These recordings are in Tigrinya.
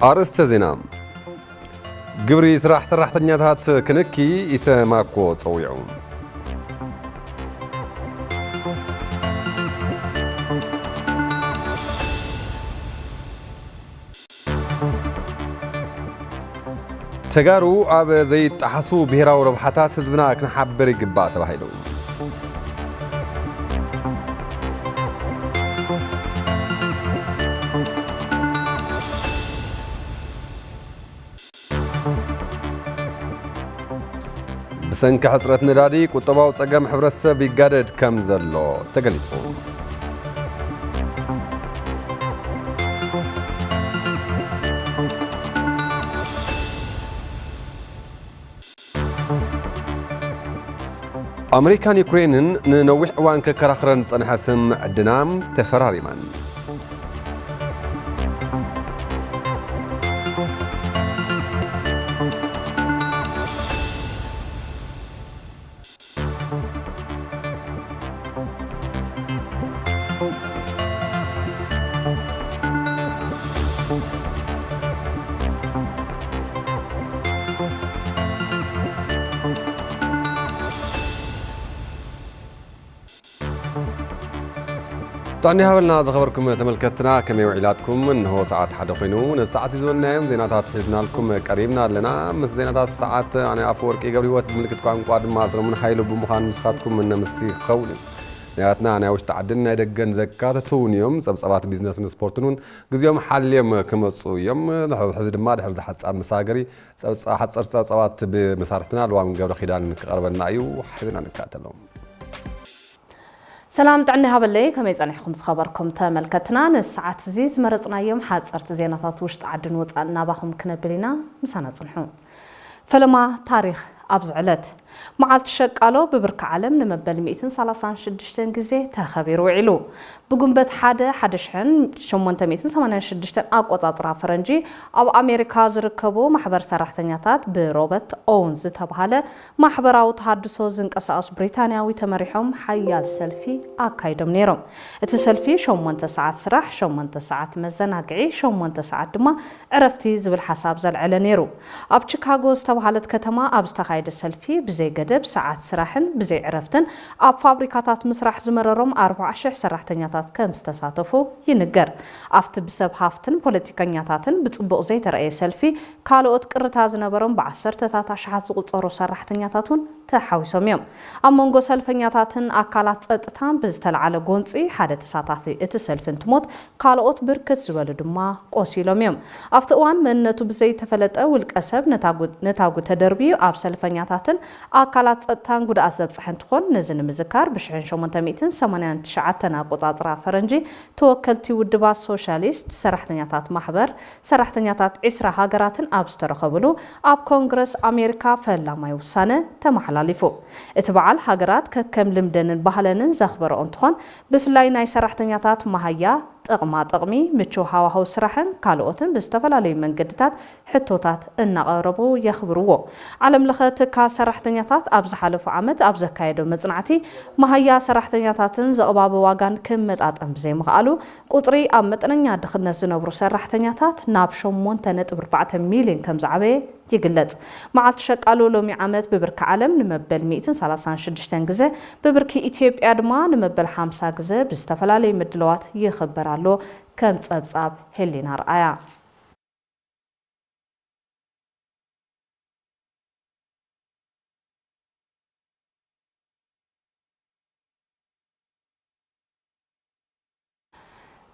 أرست زينام قبري سراح سراحتنيات كنكي إسماكو تصويعون تجارو أب زي تحسو بهرا وربحات حزبنا كنحبر جبات تبعيلو بسنك حسرت ندادي كتباو تقام حبرسة بيقادد كم زلو تقليتون أمريكان يوكرينن ننوح وان ككراخرن تنحسم الدنام تفراريمان طعني هبلنا زخبركم تملكتنا كم يوعيلاتكم إنه ساعات حدا خينون الساعات يزولنا يوم زيناتات حزنا لكم قريبنا لنا مس زيناتات الساعات يعني أفورك قبل وقت ملكتكم قادم ما أصلا من حيلو بمخان مسخاتكم من مسي خول زيناتنا أنا وش تعدلنا يدقن زكاة تون يوم سبسبات بيزنس سبورتنون جز يوم حال يوم كمصو يوم حزد ما ده حزد حتى مساجري سبسبات بمسارتنا لو من قبل خلال قربنا أيو حبينا نكاتلهم سلام تعني هابلي كما يصنعكم خبركم تملكتنا نسعات زيز مرصنا يوم حاصرت زيناتات وشت عدن وصلنا باخم كنبلينا مسانا صنحو فلما تاريخ أبزعلت معالت شقالو ببرك عالم نمبل 136 جزء تخبير وعلو بجنبت حدشحن شمونت 186 أقوى فرنجي أو أمريكا زركبو محبر سرحتنياتات بروبرت أونز تبهاله محبر أو تحدثو زنك أساس بريطانيا وتمريحهم حيال سلفي أكايدم نيرم السلفي شمونت ساعات سرح شمونت ساعات مزناقعي شمونت ساعات دما عرفتي زبل حساب زل على نيرو أب شيكاغو استبهالت كتما أبستخايد السلفي بزي قدب ساعات سراحن بزي عرفتن أب فابريكاتات مسرح زمررهم 14 سراحتنياتات كم استساتفو ينقر أفت بسب هافتن بوليتيكانياتاتن بتطبق زي ترأي سلفي كالوت قرتاز نبرم بعصر تتاتاش حاسقو تصورو سراحتنياتاتون تحاوسهم يوم أمونغو سلفنياتاتن أكالات اتتان بزتلعال قونسي حادة تساتافي اتسلفن تموت كالوت بركت زوالو دما قوسيلهم يوم أفت اوان من نتو بزي تفلت أولك أسب نتاقو تدربيو أب سلفنياتاتن أكالات اتتان قد أسب سحنتخون نزن مزكار بشعين شومنتميتن 89 أقوطاطرا فرنجي توكلتي ودبا سوشاليست سرحتنياتات محبر سرحتنياتات إسرا هاقراتن أب سترخبلو أب كونغرس أمريكا فلاما يوسانة تمحلاليفو اتبعال هاقرات ككم لمدنن بحلنن زخبر انتخون بفلاي ناي سرحتنياتات مهيا طقمي مچو هاوهو سرحن كالوتن بستفلالي منقدتات حتوتات النقربو يخبروو علم لخت كا سرحتنياتات أبز حالف عمد أبز كايدو مزنعتي مهيا سرحتنياتاتن زقباب واغان كمتات أمبزي مغالو قطري أمتنن يادخلنا زنبرو سرحتنياتات نابشو مونتنت بربعة ميلين كمزعبي يقلت معالت شقالو لومي عمد ببرك عالم نمبل 136 جزء ببركي إثيوبيا دما نمبل 50 جزء بستفلالي مدلوات يخبرالو كم تصاب هلينا رأيا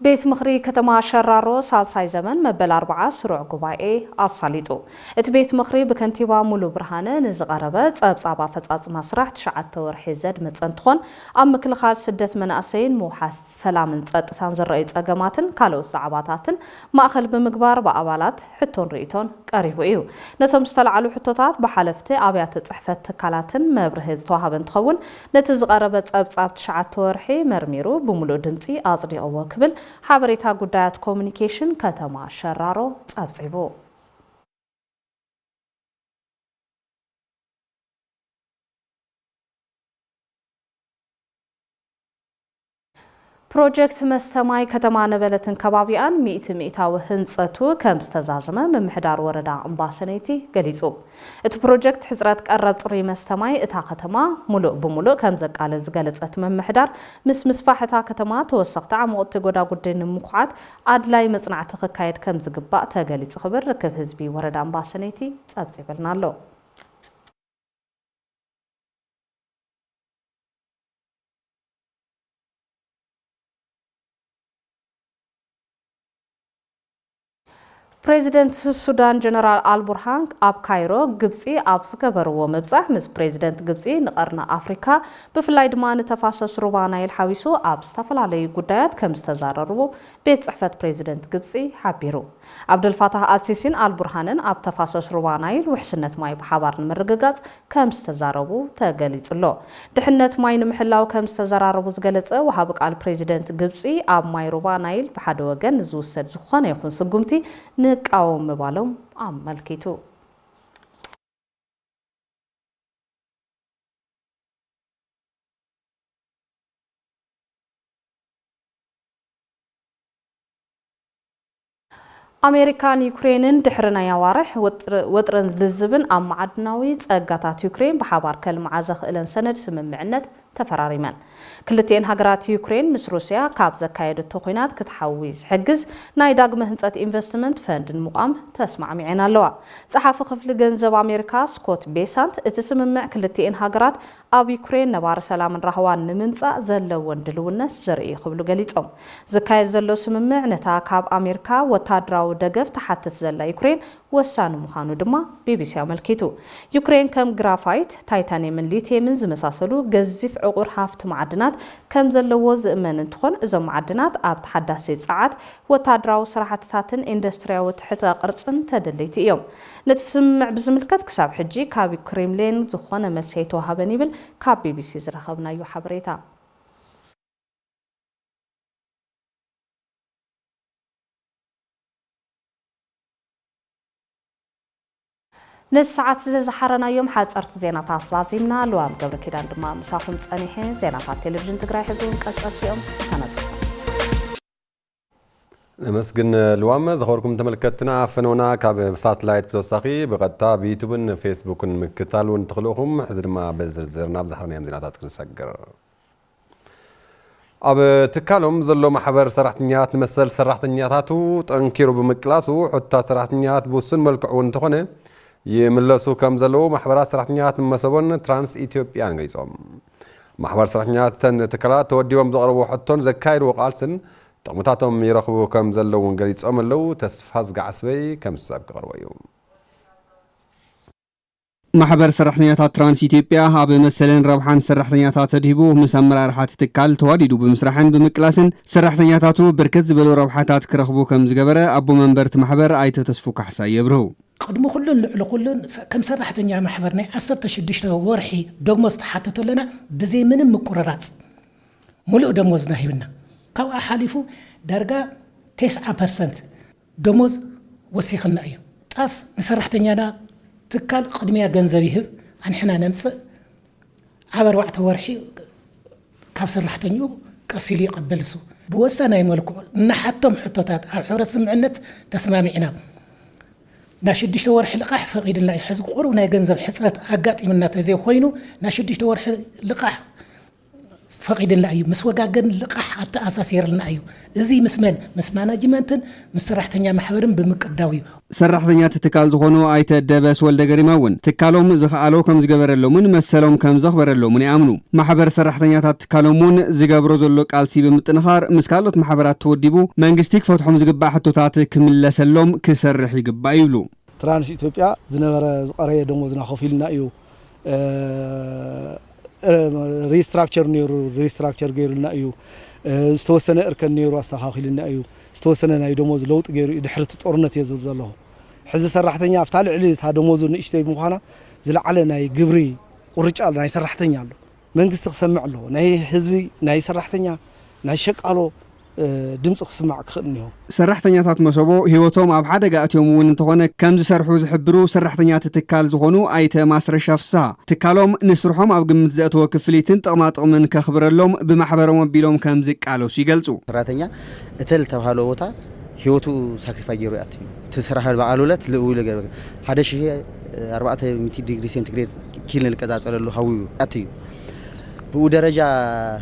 بيت مخري كتما شرارو سالساي زمن مبل 4 سروع قبائي أصاليتو بيت مخري بكنتيبا مولو برهانة نزغربة صابصابا فتاص مسرح 9 ورحي زد متصنتخون أم كل خال سدت مناسين موحاس سلامن تصطسان زرأي صقماتن كالو صعباتاتن ماخل بمقبار بأبالات حتون ريتون قريبو ايو نتم استلعلو حتوتات بحالفتي أبيات صحفت كالاتن مبرهز توهابن تخون نتزغربة صابصاب 9 ورحي مرميرو بمولو دمتي أصدي أو كبل حبريتا قدات كومونيكيشن كتما شرارو تصابصيبو ፕሮጀክት መስተማይ ከተማ ነበለትን ከባቢያን ሚእታዊ ህንጸቱ ከም ዝተዛዘመ መምሕዳር ወረዳ እምባሰነይቲ ገሊጹ እቲ ፕሮጀክት ሕጽረት ቀረብ ጽሩይ መስተማይ እታ ከተማ ሙሉእ ብሙሉእ ከም ዘቃለል ዝገለጸት መምሕዳር ምስ ምስፋሕታ ከተማ ተወሰኽቲ ዓመቕቲ ጎዳጉዲ ንምኹዓት ኣድላይ መጽናዕቲ ክካየድ ከም ዝግባእ ተገሊጹ ክብር ርክብ ህዝቢ ወረዳ እምባሰነይቲ ጸብጺብልና ኣሎ ፕሬዚደንት ሱዳን ጀነራል አልቡርሃን ኣብ ካይሮ ግብጺ ኣብ ዝገበርዎ ምብጻሕ ምስ ፕሬዚደንት ግብጺ ንቐርኒ ኣፍሪካ ብፍላይ ድማ ንተፋሰስ ሩባ ናይል ሓዊሱ ኣብ ዝተፈላለዩ ጉዳያት ከም ዝተዛረርቡ ቤት ጽሕፈት ፕሬዚደንት ግብጺ ሓቢሩ ዓብዱልፋታህ አልሲሲን አልቡርሃንን ኣብ ተፋሰስ ሩባ ናይል ውሕስነት ማይ ብሓባር ንምርግጋጽ ከም ዝተዛረቡ ተገሊጹሎ ድሕነት ማይ ንምሕላው ከም ዝተዘራረቡ ዝገለጸ ወሃቢ ቃል ፕሬዚደንት ግብጺ ኣብ ማይ ሩባ ናይል ብሓደ ወገን ዝውሰድ ዝኾነ ይኹን ስጉምቲ ንቃወም ምባሎም ኣመልኪቱ ኣሜሪካን ዩክሬንን ድሕሪ ናይ ኣዋርሕ ወጥረን ዝልዝብን ኣብ ማዕድናዊ ጸጋታት ዩክሬን ብሓባር ከልምዓ ዘኽእለን ሰነድ ስምምዕነት ተፈራሪመን ክልቲአን ሃገራት ዩክሬን ምስ ሩስያ ካብ ዘካየደቶ ኩናት ክትሓዊ ዝሕግዝ ናይ ዳግመ ህንጸት ኢንቨስትመንት ፈንድ ንምቋም ተስማዕሚዐን ኣለዋ ጸሓፊ ክፍሊ ገንዘብ ኣሜሪካ ስኮት ቤሳንት እቲ ስምምዕ ክልቲአን ሃገራት ኣብ ዩክሬን ነባሪ ሰላምን ራህዋን ንምምጻእ ዘለወን ድልውነት ዘርኢ ክብሉ ገሊጾም ዝካየድ ዘሎ ስምምዕ ነታ ካብ ኣሜሪካ ወታደራዊ ደገፍ ተሓትት ዘላ ዩክሬን ወሳኒ ምዃኑ ድማ ቢቢሲ ኣመልኪቱ ዩክሬን ከም ግራፋይት ታይታኒየምን ሊቲየምን ዝመሳሰሉ ገዚፍ ዕቁር ሃፍቲ ማዕድናት ከም ዘለዎ ዝእመን እንትኾን እዞም ማዕድናት ኣብ ተሓዳሲ ጸዓት ወታደራዊ ስራሕትታትን ኢንዱስትርያዊ ትሕተ ቅርጽን ተደለይቲ እዮም ነቲ ስምምዕ ብዝምልከት ክሳብ ሕጂ ካብ ክሬምሊን ዝኾነ መልሲ ኣይተዋሃበን ይብል ካብ ቢቢሲ ዝረኸብናዮ ሓበሬታ ንሰዓት ዝሓረናዮም ሓጸርቲ ዜናታት ዛዚምና ልዋም ገብረ ኪዳን ድማ ምሳኹም ጸኒሐ ዜናታት ቴሌቪዥን ትግራይ ሕዝቡን ቀጸልቲኦም ሰነጽፉ መስግን ልዋም ዘኸበርኩም ተመልከትና ፈኖና ካብ ሳተላይት ብተወሳኺ ብቐጥታ ብዩቱብን ፌስቡክን ምክታል እውን ትኽእሉኹም ሕዚ ድማ በዝርዝር ናብ ዝሓረናዮም ዜናታት ክንሰግር ኣብ ትካሎም ዘሎ ማሕበር ሰራሕተኛታት ንመሰል ሰራሕተኛታቱ ጠንኪሩ ብምቅላሱ ሕታ ሰራሕተኛታት ብውሱን መልክዑ እንተኾነ يملسو كم زلو محبرات سرحنيات من مسبون ترانس إثيوبيان غيصوم محبر سرحنيات تكرات توديهم بضغربو حطون زكاير وقالسن طمطاتهم يرخبو كم زلو ونغيصوم لو تسفاز قعسبي كم سابق غرويوم محبر سرحنيات ترانس إثيوبيا هاب مسلن ربحان سرحنيات تدهبو مسمر رحات تكال تواديدو بمسرحن بمقلاسن سرحنياتاتو بركز بلو ربحاتات كرخبو كم زغبره ابو منبرت محبر ايته تسفو كحسا يبرو قدمو كلن لكلن كم سرحتنيا محبرنا 16 ورحي دغموز تحتتو لنا بزي منم مقررات ملو دموزنا هيبنا قاو حالفو درجه 9% دموز وسيخنا ايو طاف نسرحتنيانا تكال قدميا ገንዘብ ይህብ አንሕና ነምጽእ ዓበር ዋዕተ ወርሒ ካብ ሰራሕተኙ ቀሲሉ ይቀበልሱ ብወሰናይ መልኩ ንሓቶም ሕቶታት ኣብ ሕብረት ስምዕነት ተስማሚዕና ና 6 ወርሒ ልቃሕ ፈቂድና ይሕዝ ቁሩብ ናይ ገንዘብ ሕጽረት ኣጋጢምና ተዘይ ኮይኑ ና 6 ወርሒ ልቃሕ فقيدنا أيو مسوقاقن لقاح حتى أساسيرنا أيو إزي مس مانجمنتن مسرحتنيا محورن بمقداوي سرحتنيا تتكال زخونو آيت الدبس والدقري ماون تكالوم زخالو كم زقبرلومن مسلوم كم زخبرلومن يأمنو محبر سرحتنيا تتكالومون زقبرو زلوك آلسي بمتنخار مسكالوت محبرات توديبو منجستيك فتحهم زقبا حتو تاتك من لسلوم كسرحي قبا يبلو ترانس إثيوبيا زنبر زقرية دموزنا خوفيلنا أيو ريستراكشر نيرو ريستراكشر غيرنا ايو استوسنه اركن نيرو استخاخيلنا ايو استوسنه ناي دموز لوط غير دحرت طورنت يزلزلو حز سرحتنيا افتال علي تا دموز نشتي مخانا زلعله ناي غبري قرጫ ناي سرحتنيا له መንግስት ተሰምዕ له ناي حزبي ناي سرحتنيا ناي شقالو ድምጽ ክስማዕ ክኽእል እንሆ ሰራሕተኛታት መሰቦ ህይወቶም ኣብ ሓደጋ ኣትዮም እውን እንተኾነ ከም ዝሰርሑ ዝሕብሩ ሰራሕተኛታት ትካል ዝኾኑ ኣይተ ማስረሻ ፍስሓ ትካሎም ንስርሖም ኣብ ግምት ዘእተወ ክፍሊትን ጥቕማጥቕምን ከኽብረሎም ብማሕበሮም ኣቢሎም ከም ዝቃለሱ ይገልጹ። ሰራሕተኛ እተል ተባሃሎ ቦታ ህይወቱ ሳክሪፋይ ገይሩ ኣትዩ ትስራሕ በዓሉለት ልኡል ገይሩ 1400 ዲግሪ ሴንቲግሬድ ኪል ንልቀጻጸለሉ ሃዊዩ ኣትዩ ብኡ ደረጃ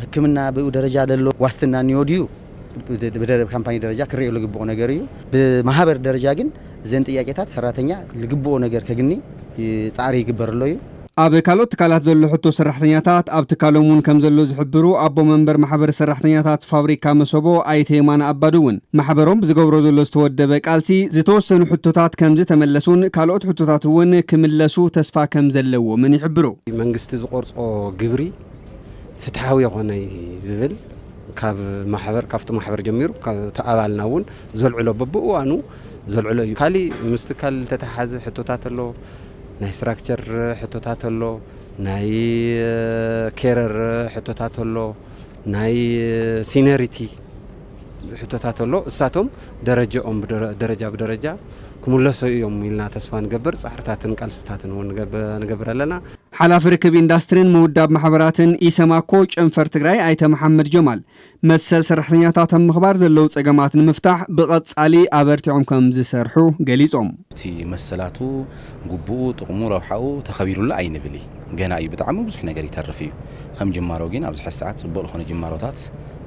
ሕክምና ብኡ ደረጃ ደሎ ዋስትና ንዮድዩ በደረብ ካምፓኒ ደረጃ ክሪኡ ልግብኦ ነገር እዩ በማህበር ደረጃ ግን ዘን ጥያቄታት ሰራተኛ ልግብኦ ነገር ከግኒ ጻዕሪ ይግበርሎ እዩ። ኣብ ካልኦት ትካላት ዘሎ ሕቶ ሰራሕተኛታት ኣብ ትካሎም እውን ከም ዘሎ ዝሕብሩ ኣቦ መንበር ማሕበር ሰራሕተኛታት ፋብሪካ መሰቦ ኣይተ የማነ ኣባዱ እውን ማሕበሮም ብዝገብሮ ዘሎ ዝተወደበ ቃልሲ ዝተወሰኑ ሕቶታት ከም ዝተመለሱን ካልኦት ሕቶታት እውን ክምለሱ ተስፋ ከም ዘለዎምን ይሕብሩ። መንግስቲ ዝቆርጾ ግብሪ ፍትሓዊ የኾነ ዝብል ካብ ማሕበር ካፍቲ ማሕበር ጀሚሩ ተኣባልና እውን ዘልዕሎ በብእዋኑ ዘልዕሎ እዩ። ካሊ ምስትካል ተተሓዘ ሕቶታት ኣሎ ናይ ስትራክቸር ሕቶታት ኣሎ ናይ ኬረር ሕቶታት ኣሎ ናይ ሲኒሪቲ ሕቶታት ኣሎ እሳቶም ደረጃኦም ብደረጃ ክምለሱ እዮም ኢልና ተስፋ ንገብር ጻሕርታትን ቃልስታትን እውን ንገብር ኣለና። ሓላፊ ርክብ ኢንዳስትሪን ምውዳብ ማሕበራትን ኢሰማኮ ጨንፈር ትግራይ ኣይተ መሐመድ ጀማል መሰል ሰራሕተኛታት ኣብ ምኽባር ዘለው ጸገማት ንምፍታሕ ብቐጻሊ ኣበርቲዖም ከም ዝሰርሑ ገሊጾም እቲ መሰላቱ ጉቡኡ ጥቕሙ ረብሓኡ ተኸቢሩላ ኣይንብል ገና እዩ ብጣዕሚ ብዙሕ ነገር ይተርፍ እዩ ከም ጅማሮ ግን ኣብዚ ሕዚ ሰዓት ጽቡቕ ዝኾነ ጅማሮታት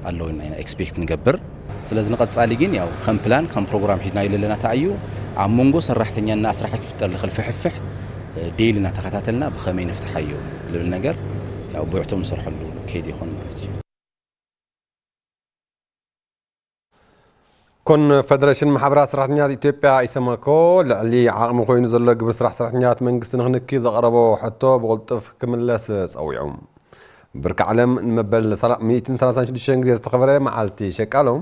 ኣለውና ኢና ኤክስፔክት ንገብር ስለዚ ንቐጻሊ ግን ያው ከም ፕላን ከም ፕሮግራም ሒዝና ይለለና ታዩ ኣብ መንጎ ሰራሕተኛና ኣስራሕ ክፍጠር ልኽልፍሕፍሕ ዴይልና ተኸታተልና ብኸመይ ነፍትሓዮ ልብል ነገር ያው ብዕቶም ሰርሐሉ ከይድ ይኹን ማለት እዩ። ኮንፌደሬሽን ማሕበራት ሰራሕተኛታት ኢትዮጵያ ኢሰማኮ ልዕሊ ዓቕሚ ኮይኑ ዘሎ ግብሪ ስራሕ ሰራሕተኛታት መንግስቲ ንኽንኪ ዘቕረቦ ሕቶ ብቕልጡፍ ክምለስ ጸዊዖም ብርኪ ዓለም ንመበል 136 ግዜ ዝተኸበረ መዓልቲ ሸቃሎም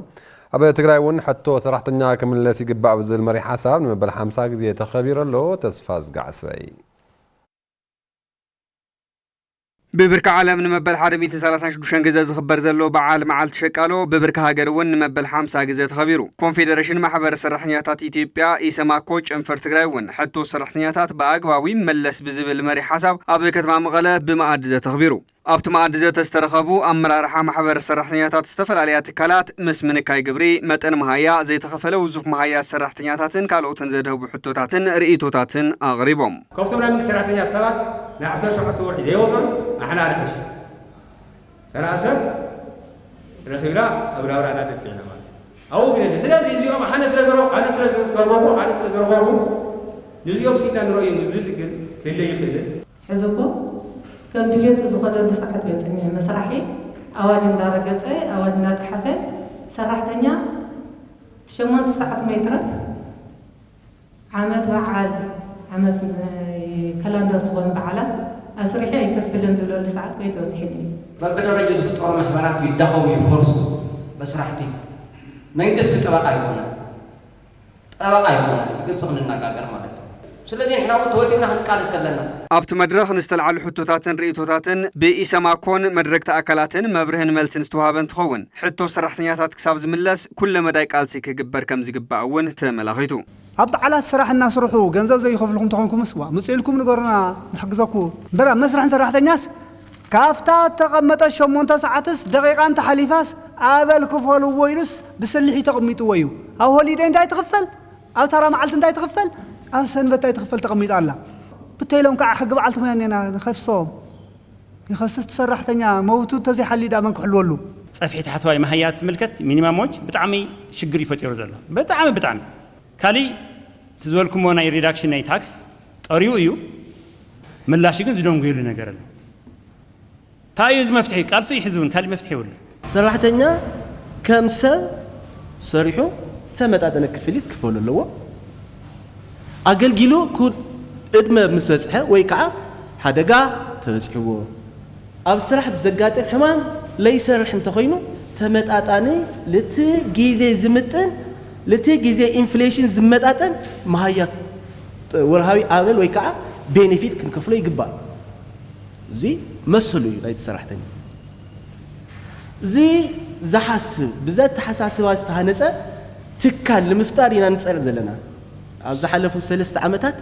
ኣብ ትግራይ እውን ሕቶ ሰራሕተኛ ክምለስ ይግባእ ብዝብል መሪ ሓሳብ ንመበል 50 ግዜ ተኸቢረሎ ተስፋ ዝጋዕስበይ ببركة عالم نمبل حرمي 36 جزء زخبر زلو بعال معال تشكالو ببركة هاجر ون نمبل 5 جزء تخبيرو كونفدريشن محبر السرحنياتات إثيوبيا إسما كوتش انفر تግራይ ون حتى السرحنياتات بأقواوي ملس بزبل مري حساب أبل كتما مغلا بمعدزة تخبيرو أبت معدزة تسترخبو أمرارح محبر السرحنياتات استفل عليها تكالات مسمن كاي جبري متن مهايا زي تخفلو وزوف مهايا السرحنياتاتن كالوتن زدهو بحطوتاتن رئيتوتاتن أغريبهم كفتم رامك سرحنيات سبات نعسر شعبت ورحي زيوصل احنا نحش تناسب رخيلا أولا نادل فينا مات أو بنا سلازي زيوم أنا سلازرو أنا سلازرو أنا سلازرو نزيوم سيدنا نرأي نزل كل يخلي حزبه كم دليل تزغل لساعات بيتني مسرحي أوادي درجات أوادي ناتحسن سرحتني شمان 9 متر عمد بعد عمد كالندر صغن بعلا أسرحي يكفلن زلوا لساعات كويت وزحيني بقدر رجل فطور محبرات يدخلوا يفرسوا مسرحتي ما يدس طبقة يكون قلت صغن النقاقر مالك ስለዚህ احنا ወጥወድና ህንቃልስ ያለና ኣብቲ መድረኽ ንስተልዓሉ ሕቶታትን ርእቶታትን ብኢሰማኮን መድረክ ተኣካላትን መብርህን መልስን ዝተዋሃበን ትኸውን ሕቶ ሰራሕተኛታት ክሳብ ዝምለስ ኩለ መዳይ ቃልሲ ክግበር ከም ዝግባእ እውን ተመላኺቱ ኣብ በዓላት ስራሕ እናስርሑ ገንዘብ ዘይኸፍልኩም ተኾንኩምስ ምጽኢልኩም ንገሩና ንሕግዘኩ በራ መስራሕን ሰራሕተኛስ ካፍታ ተቐመጠ 8 ሰዓትስ ደቂቃን ተሓሊፋስ ኣበል ክፈልዎ ኢሉስ ብስልሒ ተቐሚጥዎ እዩ ኣብ ሆሊዴይ እንታይ ትኽፈል ኣብ ተራ መዓልቲ እንታይ ትኽፈል ኣብ ሰንበታይ ትኽፈል ተቐሚጣ ኣላ ብተይሎም ከዓ ሕጊ በዓልቲ መያኔና ንኸፍሶም ይኸስስ ሰራሕተኛ መውቱ ተዘይሓሊዳ መን ክሕልወሉ ፀፍሒት ሓተዋይ ማህያት ምልከት ሚኒማሞች ብጣዕሚ ሽግር ይፈጥሩ ዘሎ ብጣዕሚ ካሊ ትዝበልኩሞ ናይ ሪዳክሽን ናይ ታክስ ቀሪኡ እዩ ምላሽ ግን ዝደንጎይሉ ነገር ኣሎ ታዩ ዝመፍትሒ ቃልሱ ይሕዝውን ካሊ መፍትሒ ይብሉ ሰራሕተኛ ከም ሰብ ሰሪሑ ዝተመጣጠነ ክፍሊት ክፈሉ ኣለዎ ኣገልጊሉ እድመ ምስ በፅሐ ወይ ከዓ ሓደጋ ተበፅሕዎ ኣብ ስራሕ ብዘጋጥም ሕማም ለይሰርሕ እንተኾይኑ ተመጣጣኒ ልቲ ጊዜ ዝምጥን ልቲ ጊዜ ኢንፍሌሽን ዝመጣጠን መሃያ ወርሃዊ ኣበል ወይ ከዓ ቤኔፊት ክንከፍሎ ይግባእ እዚ መስሉ እዩ ናይቲ ሰራሕተኛ እዚ زحاسب بذات تحساسب استهانسة تكال لمفتار ينانصر زلنا أبز حلفوا 3 عامات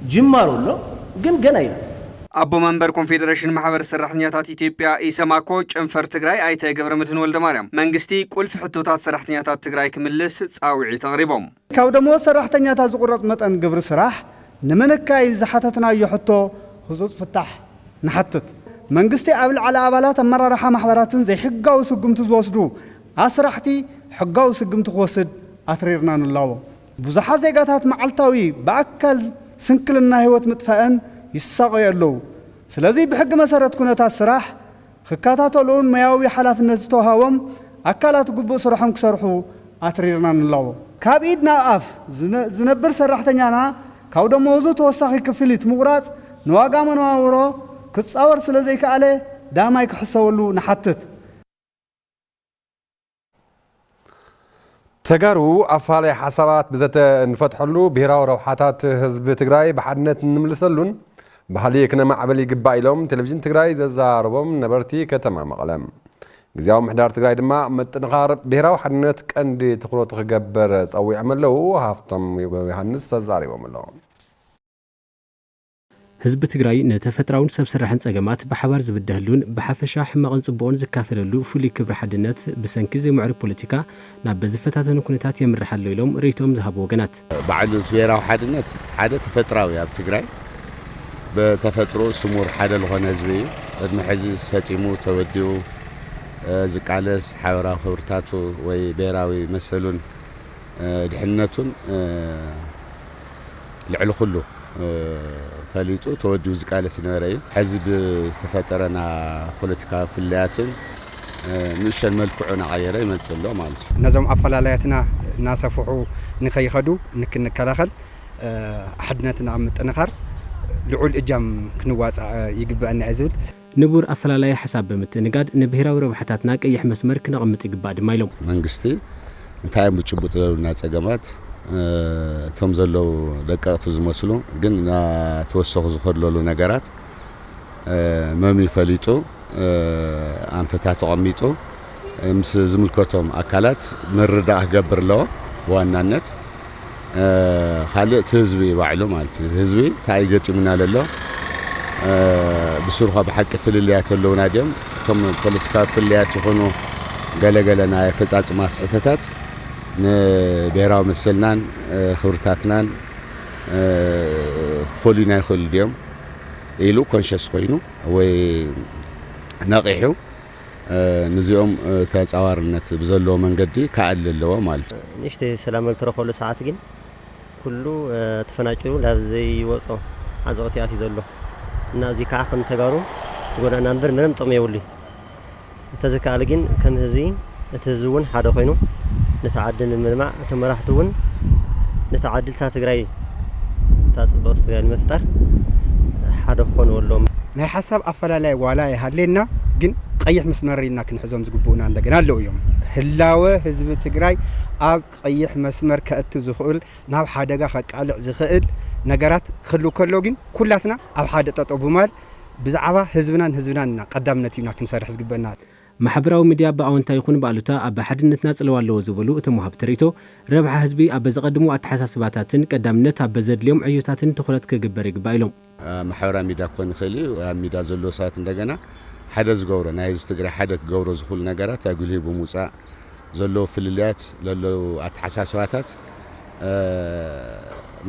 جمارو له جناينا አቦ መንበር ኮንፌዴሬሽን ማህበር ሰራሕተኛታት ኢትዮጵያ ኢሰማኮ ጨንፈር ትግራይ አይተ ገብረ መድህን ወልደ ማርያም መንግስቲ ቁልፍ ሕቶታት ሰራሕተኛታት ትግራይ ክምልስ ጻውዒት አቅሪቦም ካብ ደሞ ሰራሕተኛታት ዝቁረጽ መጠን ግብሪ ስራሕ ንምንካይ ዝሓተትናዮ ሕቶ ህጹጽ ፍታሕ ንሓትት መንግስቲ ኣብ ልዕሊ ኣባላት ኣመራርሓ ማሕበራትን ዘይሕጋዊ ስጉምቲ ዝወስዱ ኣስራሕቲ ሕጋዊ ስጉምቲ ክወስድ ኣትሪርና ንላዎ ብዙሓት ዜጋታት መዓልታዊ በኣካል ስንክልና ህይወት ምጥፋእን ይሳቀዩ ኣለዉ ስለዚ ብሕጊ መሰረት ኩነታት ስራሕ ክከታተሉን ማያዊ ሓላፍነት ዝተዋሃቦም ኣካላት ግቡእ ስራሖም ክሰርሑ ኣትሪርና ንላዎ ካብ ኢድና ኣፍ ዝነብር ሰራሕተኛና ካብ ደመወዙ ተወሳኺ ክፍሊት ምቁራጽ ንዋጋ መነባብሮ ክጻወር ስለ ዘይከኣለ ዳማይ ክሕሰበሉ ንሓትት ተጋሩ ኣፋላይ ሓሳባት ብዘተ እንፈትሐሉ ብሄራዊ ረብሓታት ህዝቢ ትግራይ ብሓድነት ንምልሰሉን ባህሊ ክነማዕበል ይግባእ ኢሎም ቴሌቪዥን ትግራይ ዘዛረቦም ነበርቲ ከተማ መቐለም ግዚያዊ ምሕዳር ትግራይ ድማ ምጥንኻር ብሄራዊ ሓድነት ቀንዲ ትኩረት ክገበር ጸዊዖም ኣለዉ ሃፍቶም ዮሃንስ ዘዛሪቦም ኣለዉ ህዝቢ ትግራይ ነተፈጥራውን ሰብ ስራሕን ጸገማት ብሓባር ዝብደህሉን ብሓፈሻ ሕማቕን ጽቡቕን ዝካፈለሉ ፍሉይ ክብሪ ሓድነት ብሰንኪ ዘይምዕሪ ፖለቲካ ናብ በዝፈታተኑ ኩነታት የምርሓሉ ኢሎም ርእይቶም ዝሃቡ ወገናት በዓል ብሄራዊ ሓድነት ሓደ ተፈጥራዊ ኣብ ትግራይ በተፈጥሮ ስሙር ሓደ ዝኾነ ህዝቢ እዩ ቅድሚ ሕዚ ሰጢሙ ተወዲኡ ዝቃለስ ሓበራዊ ክብርታቱ ወይ ብሄራዊ መሰሉን ድሕነቱን ልዕሊ ኩሉ ፈሊጡ ተወዲኡ ዝቃለስ ነበረ እዩ ሕዚ ብዝተፈጠረና ፖለቲካዊ ፍልያትን ንእሽተን መልክዑ ናቀየረ ይመጽእ ኣሎ ማለት እዩ ነዞም ኣፈላላያትና እናሰፍሑ ንኸይኸዱ ንክንከላኸል ሓድነትና ኣብ ምጥንኻር ልዑል እጃም ክንዋፅእ ይግባአና እዩ ዝብል ንቡር ኣፈላላይ ሓሳብ ብምትንጋድ ንብሄራዊ ረብሓታትና ቀይሕ መስመር ክነቕምጥ ይግባእ ድማ ኢሎም መንግስቲ እንታይ ምጭቡጥ ዘለውና ጸገማት እቶም ዘለው ደቀቕቲ ዝመስሉ ግን ተወሰኹ ዝኸድለሉ ነገራት መሚ ፈሊጡ ኣንፈታት ተቐሚጡ ምስ ዝምልከቶም ኣካላት ምርዳእ ክገብር ኣለዎ ብዋናነት ካልእ ህዝቢ ባዕሉ ማለት እዩ ህዝቢ እንታይ ገጢሙና ዘሎ ብስሩኻ ብሓቂ ፍልልያት ኣለውና ድዮም እቶም ፖለቲካዊ ፍልያት ይኹኑ ገለገለ ናይ ፈጻጽማ ስሕተታት ንብሄራዊ መሰልናን ክብርታትናን ክፈሉና ይኽእሉ ድዮም ኢሉ ኮንሽስ ኮይኑ ወይ ነቂሑ ንዚኦም ተጻዋርነት ብዘለዎ መንገዲ ካኣል ኣለዎ ማለት እዩ ንሽተይ ሰላም ልትረኽበሉ ሰዓት ግን ኩሉ ተፈናቂሉ ናብ ዘይወጾ ዓዘቕቲ ኣትዩ ዘሎ እና እዚ ከዓ ከም ተጋሩ ጎዳና እምበር ምንም ጥቕሚ የብሉን እንተዝከኣለ ግን ከም ህዝቢ እቲ ህዝቢ እውን ሓደ ኮይኑ نتعدل الملمع تمرحتون نتعدل تا تجري تصبغ تجري المفتر حدا خون ولهم ናይ ሓሳብ ኣፈላላይ ዋላ ይሃለና ግን ቀይሕ መስመርና ክንሕዞም ዝግቡኡና እንደገና ኣለዉ እዮም ህላወ ህዝቢ ትግራይ ኣብ ቀይሕ መስመር ከእቱ ዝኽእል ናብ ሓደጋ ከቃልዕ ዝኽእል ነገራት ክህሉ ከሎ ግን ኩላትና ኣብ ሓደ ጠጠው ብማል ብዛዕባ ህዝብናን ቀዳምነት ኢና ክንሰርሕ ዝግበአና ማሕበራዊ ሚድያ በአዎንታ ይኹን ባሉታ ኣብ ሓድነትና ጽለዋ ኣለዎ ዝበሉ እቶም ወሃብ ትርኢቶ ረብሓ ህዝቢ ኣብ ዘቐድሙ ኣተሓሳስባታትን ቀዳምነት ኣብ ዘድልዮም ዕዮታትን ትኹረት ክግበር ይግባእ ኢሎም ማሕበራዊ ሚድያ ኮን ይኽእል እዩ ኣብ ሚድያ ዘሎ ሰባት እንደገና ሓደ ዝገብሮ ናይ ህዝቢ ትግራይ ሓደ ክገብሮ ዝኽእሉ ነገራት ኣጉልሂ ብምውፃእ ዘለዎ ፍልልያት ዘለዎ ኣተሓሳስባታት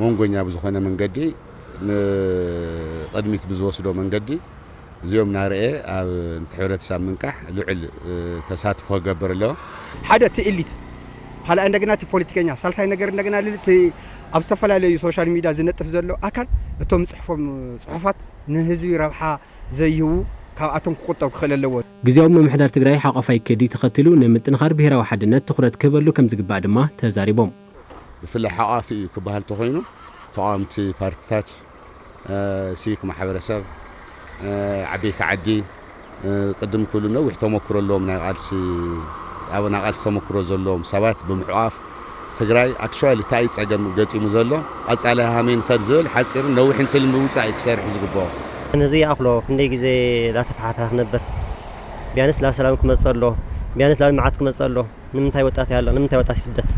መንጎኛ ብዝኾነ መንገዲ ንቅድሚት ብዝወስዶ መንገዲ እዚኦም ናርኤ ኣብ ሕብረተሰብ ምንቃሕ ልዑል ተሳትፎ ክገብር ኣለዎ ሓደ ትእሊት ካልኣይ እንደገና እቲ ፖለቲከኛ ሳልሳይ ነገር እንደገና ልልቲ ኣብ ዝተፈላለዩ ሶሻል ሚድያ ዝነጥፍ ዘሎ ኣካል እቶም ጽሑፎም ጽሑፋት ንህዝቢ ረብሓ ዘይህቡ ካብኣቶም ክቁጠብ ክኽእል ኣለዎ ግዚያዊ ምምሕዳር ትግራይ ሓቆፋይ ከዲ ተኸትሉ ንምጥንኻር ብሄራዊ ሓድነት ትኹረት ክህበሉ ከም ዝግባእ ድማ ተዛሪቦም ብፍላይ ሓቋፊ እዩ ክበሃል ተኾይኑ ተቃወምቲ ፓርቲታት ሲቪክ ማሕበረሰብ ዓበይቲ ዓዲ ቅድም ኩሉ ነዊሕ ተመክሮ ኣለዎም ናይ ቃልሲ ተመክሮ ዘለዎም ሰባት ብምሕቋፍ ትግራይ ኣክቹዋሊ እንታይ ፀገም ገጢሙ ዘሎ ቀጻሊ ሃሜን ክድ ዝብል ሓፂርን ነዊሕን ትልሚ ውፃእ ክሰርሕ ዝግብኦ ነዚ ኣኽሎ ክንደይ ግዜ ላተፈሓፋ ነበር ቢያንስ ናብ ሰላም ክመፅእ ኣሎ ቢያንስ ላብ ማዓት ክመጽእ ኣሎ ንምንታይ ወጣት ያለ ንምንታይ ወጣት ይስደት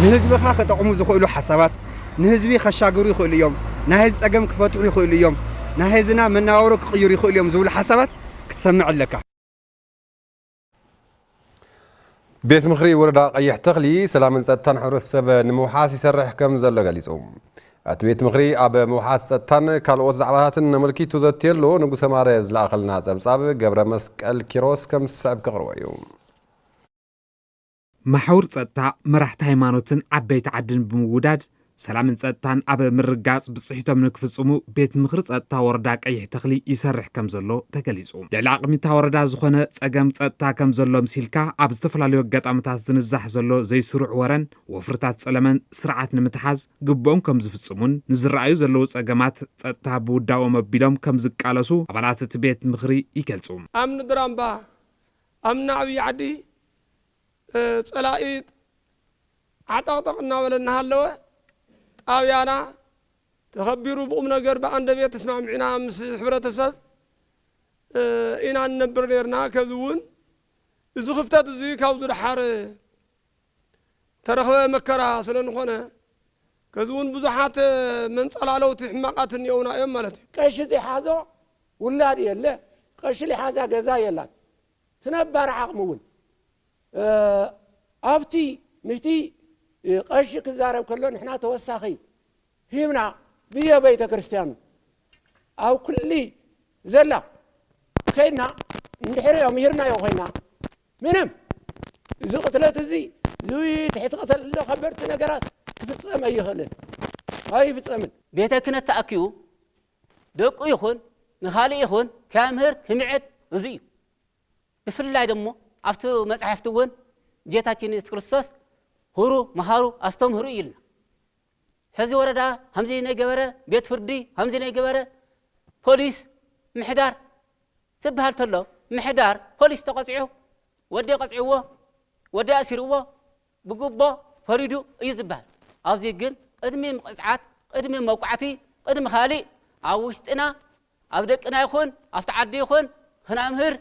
ንህዝብኻ ከጠቕሙ ዝኽእሉ ሓሳባት ንህዝቢ ከሻገሩ ይኽእሉ እዮም ናይ ህዝቢ ፀገም ክፈትሑ ይኽእሉ እዮም ናይ ህዝብና መነባብሮ ክቕይሩ ይኽእሉ እዮም ዝብሉ ሓሳባት ክትሰምዕ ኣለካ ቤት ምኽሪ ወረዳ ቀይሕ ተኽሊ ሰላምን ጸጥታን ሕብረተሰብ ንምውሓስ ይሰርሕ ከም ዘሎ ገሊጹ እቲ ቤት ምኽሪ ኣብ ምውሓስ ጸጥታን ካልኦት ዛዕባታትን ነመልኪቱ ዘትየሎ ንጉሰ ማረ ዝለኣኸልና ጸብጻብ ገብረ መስቀል ኪሮስ ከም ዝስዕብ ከቕርቦ እዩ ማሕውር ጸጥታ መራሕቲ ሃይማኖትን ዓበይቲ ዓድን ብምውዳድ ሰላምን ጸጥታን ኣብ ምርጋጽ ብጽሒቶም ንክፍጽሙ ቤት ምኽሪ ጸጥታ ወረዳ ቀይሕ ተኽሊ ይሰርሕ ከም ዘሎ ተገሊጹ ልዕሊ ኣቕሚታ ወረዳ ዝኾነ ጸገም ጸጥታ ከም ዘሎ ምሲልካ ኣብ ዝተፈላለዩ ኣጋጣሚታት ዝንዛሕ ዘሎ ዘይስሩዕ ወረን ወፍርታት ጸለመን ስርዓት ንምትሓዝ ግቦም ከም ዝፍጽሙን ንዝረኣዩ ዘለዉ ጸገማት ጸጥታ ብውዳቦም ኣቢሎም ከም ዝቃለሱ ኣባላት እቲ ቤት ምኽሪ ይገልጹ ኣብ ንድራምባ ኣብ ናዕብዪ ዓዲ ጸላኢት ዓጠቕጠቕ እናበለና ሃለወ ጣብያና ተኸቢሩ ብቁም ነገር በአንድ ቤት ተስማምዕና ምስ ሕብረተሰብ ኢና ንነብር ነርና ከዝውን እዚ ክፍተት እዚ ካብዚ ድሓር ተረኸበ መከራ ስለንኾነ ከዝውን ብዙሓት መንጸላለውቲ ሕማቃት እኒአውና እዮም ማለት እዩ ቀሺ ዘይሓዞ ውላድ የለ ቀሺ ሊሓዛ ገዛ የላት ትነባር ዓቕሚ እውን ኣብቲ ምሽቲ ቀሺ ክዛረብ ከሎ ንሕና ተወሳኺ ሂብና ብየ ቤተ ክርስቲያኑ ኣብ ኩሊ ዘላ ከይድና እንድሕሪኦም ይርናዮ ኮይና ምንም እዚ ቅትለት እዚ ዝዊ ትሕቲ ቅተል ከበድቲ ነገራት ክፍፀም ኣይኽእልን ኣይፍፀምን ቤተ ክህነት ተኣኪቡ ደቁ ይኹን ንኻልእ ይኹን ከምህር ክምዕት እዚ እዩ ብፍላይ ደሞ ኣብቲ መጽሓፍቲ እውን ጌታችን ኢየሱስ ክርስቶስ ሁሩ መሃሩ አስተምህሩ ይልና ሕዚ ወረዳ همዚ ናይ ገበረ ቤት ፍርዲ همዚ ናይ ገበረ ፖሊስ ምሕዳር ዝብሃል ተሎ ምሕዳር ፖሊስ ተቐጽዑ ወዲ ቀጽዕዎ ወዲ ኣሲርዎ ብግቦ ፈሪዱ እዩ ዝብሃል ኣብዚ ግን ቅድሚ ምቕጽዓት ቅድሚ መውቃዕቲ ቅድሚ खाሊእ ኣብ ውሽጥና ኣብ ደቅና ይኹን ኣብ ተዓዲ ይኹን ክናምህር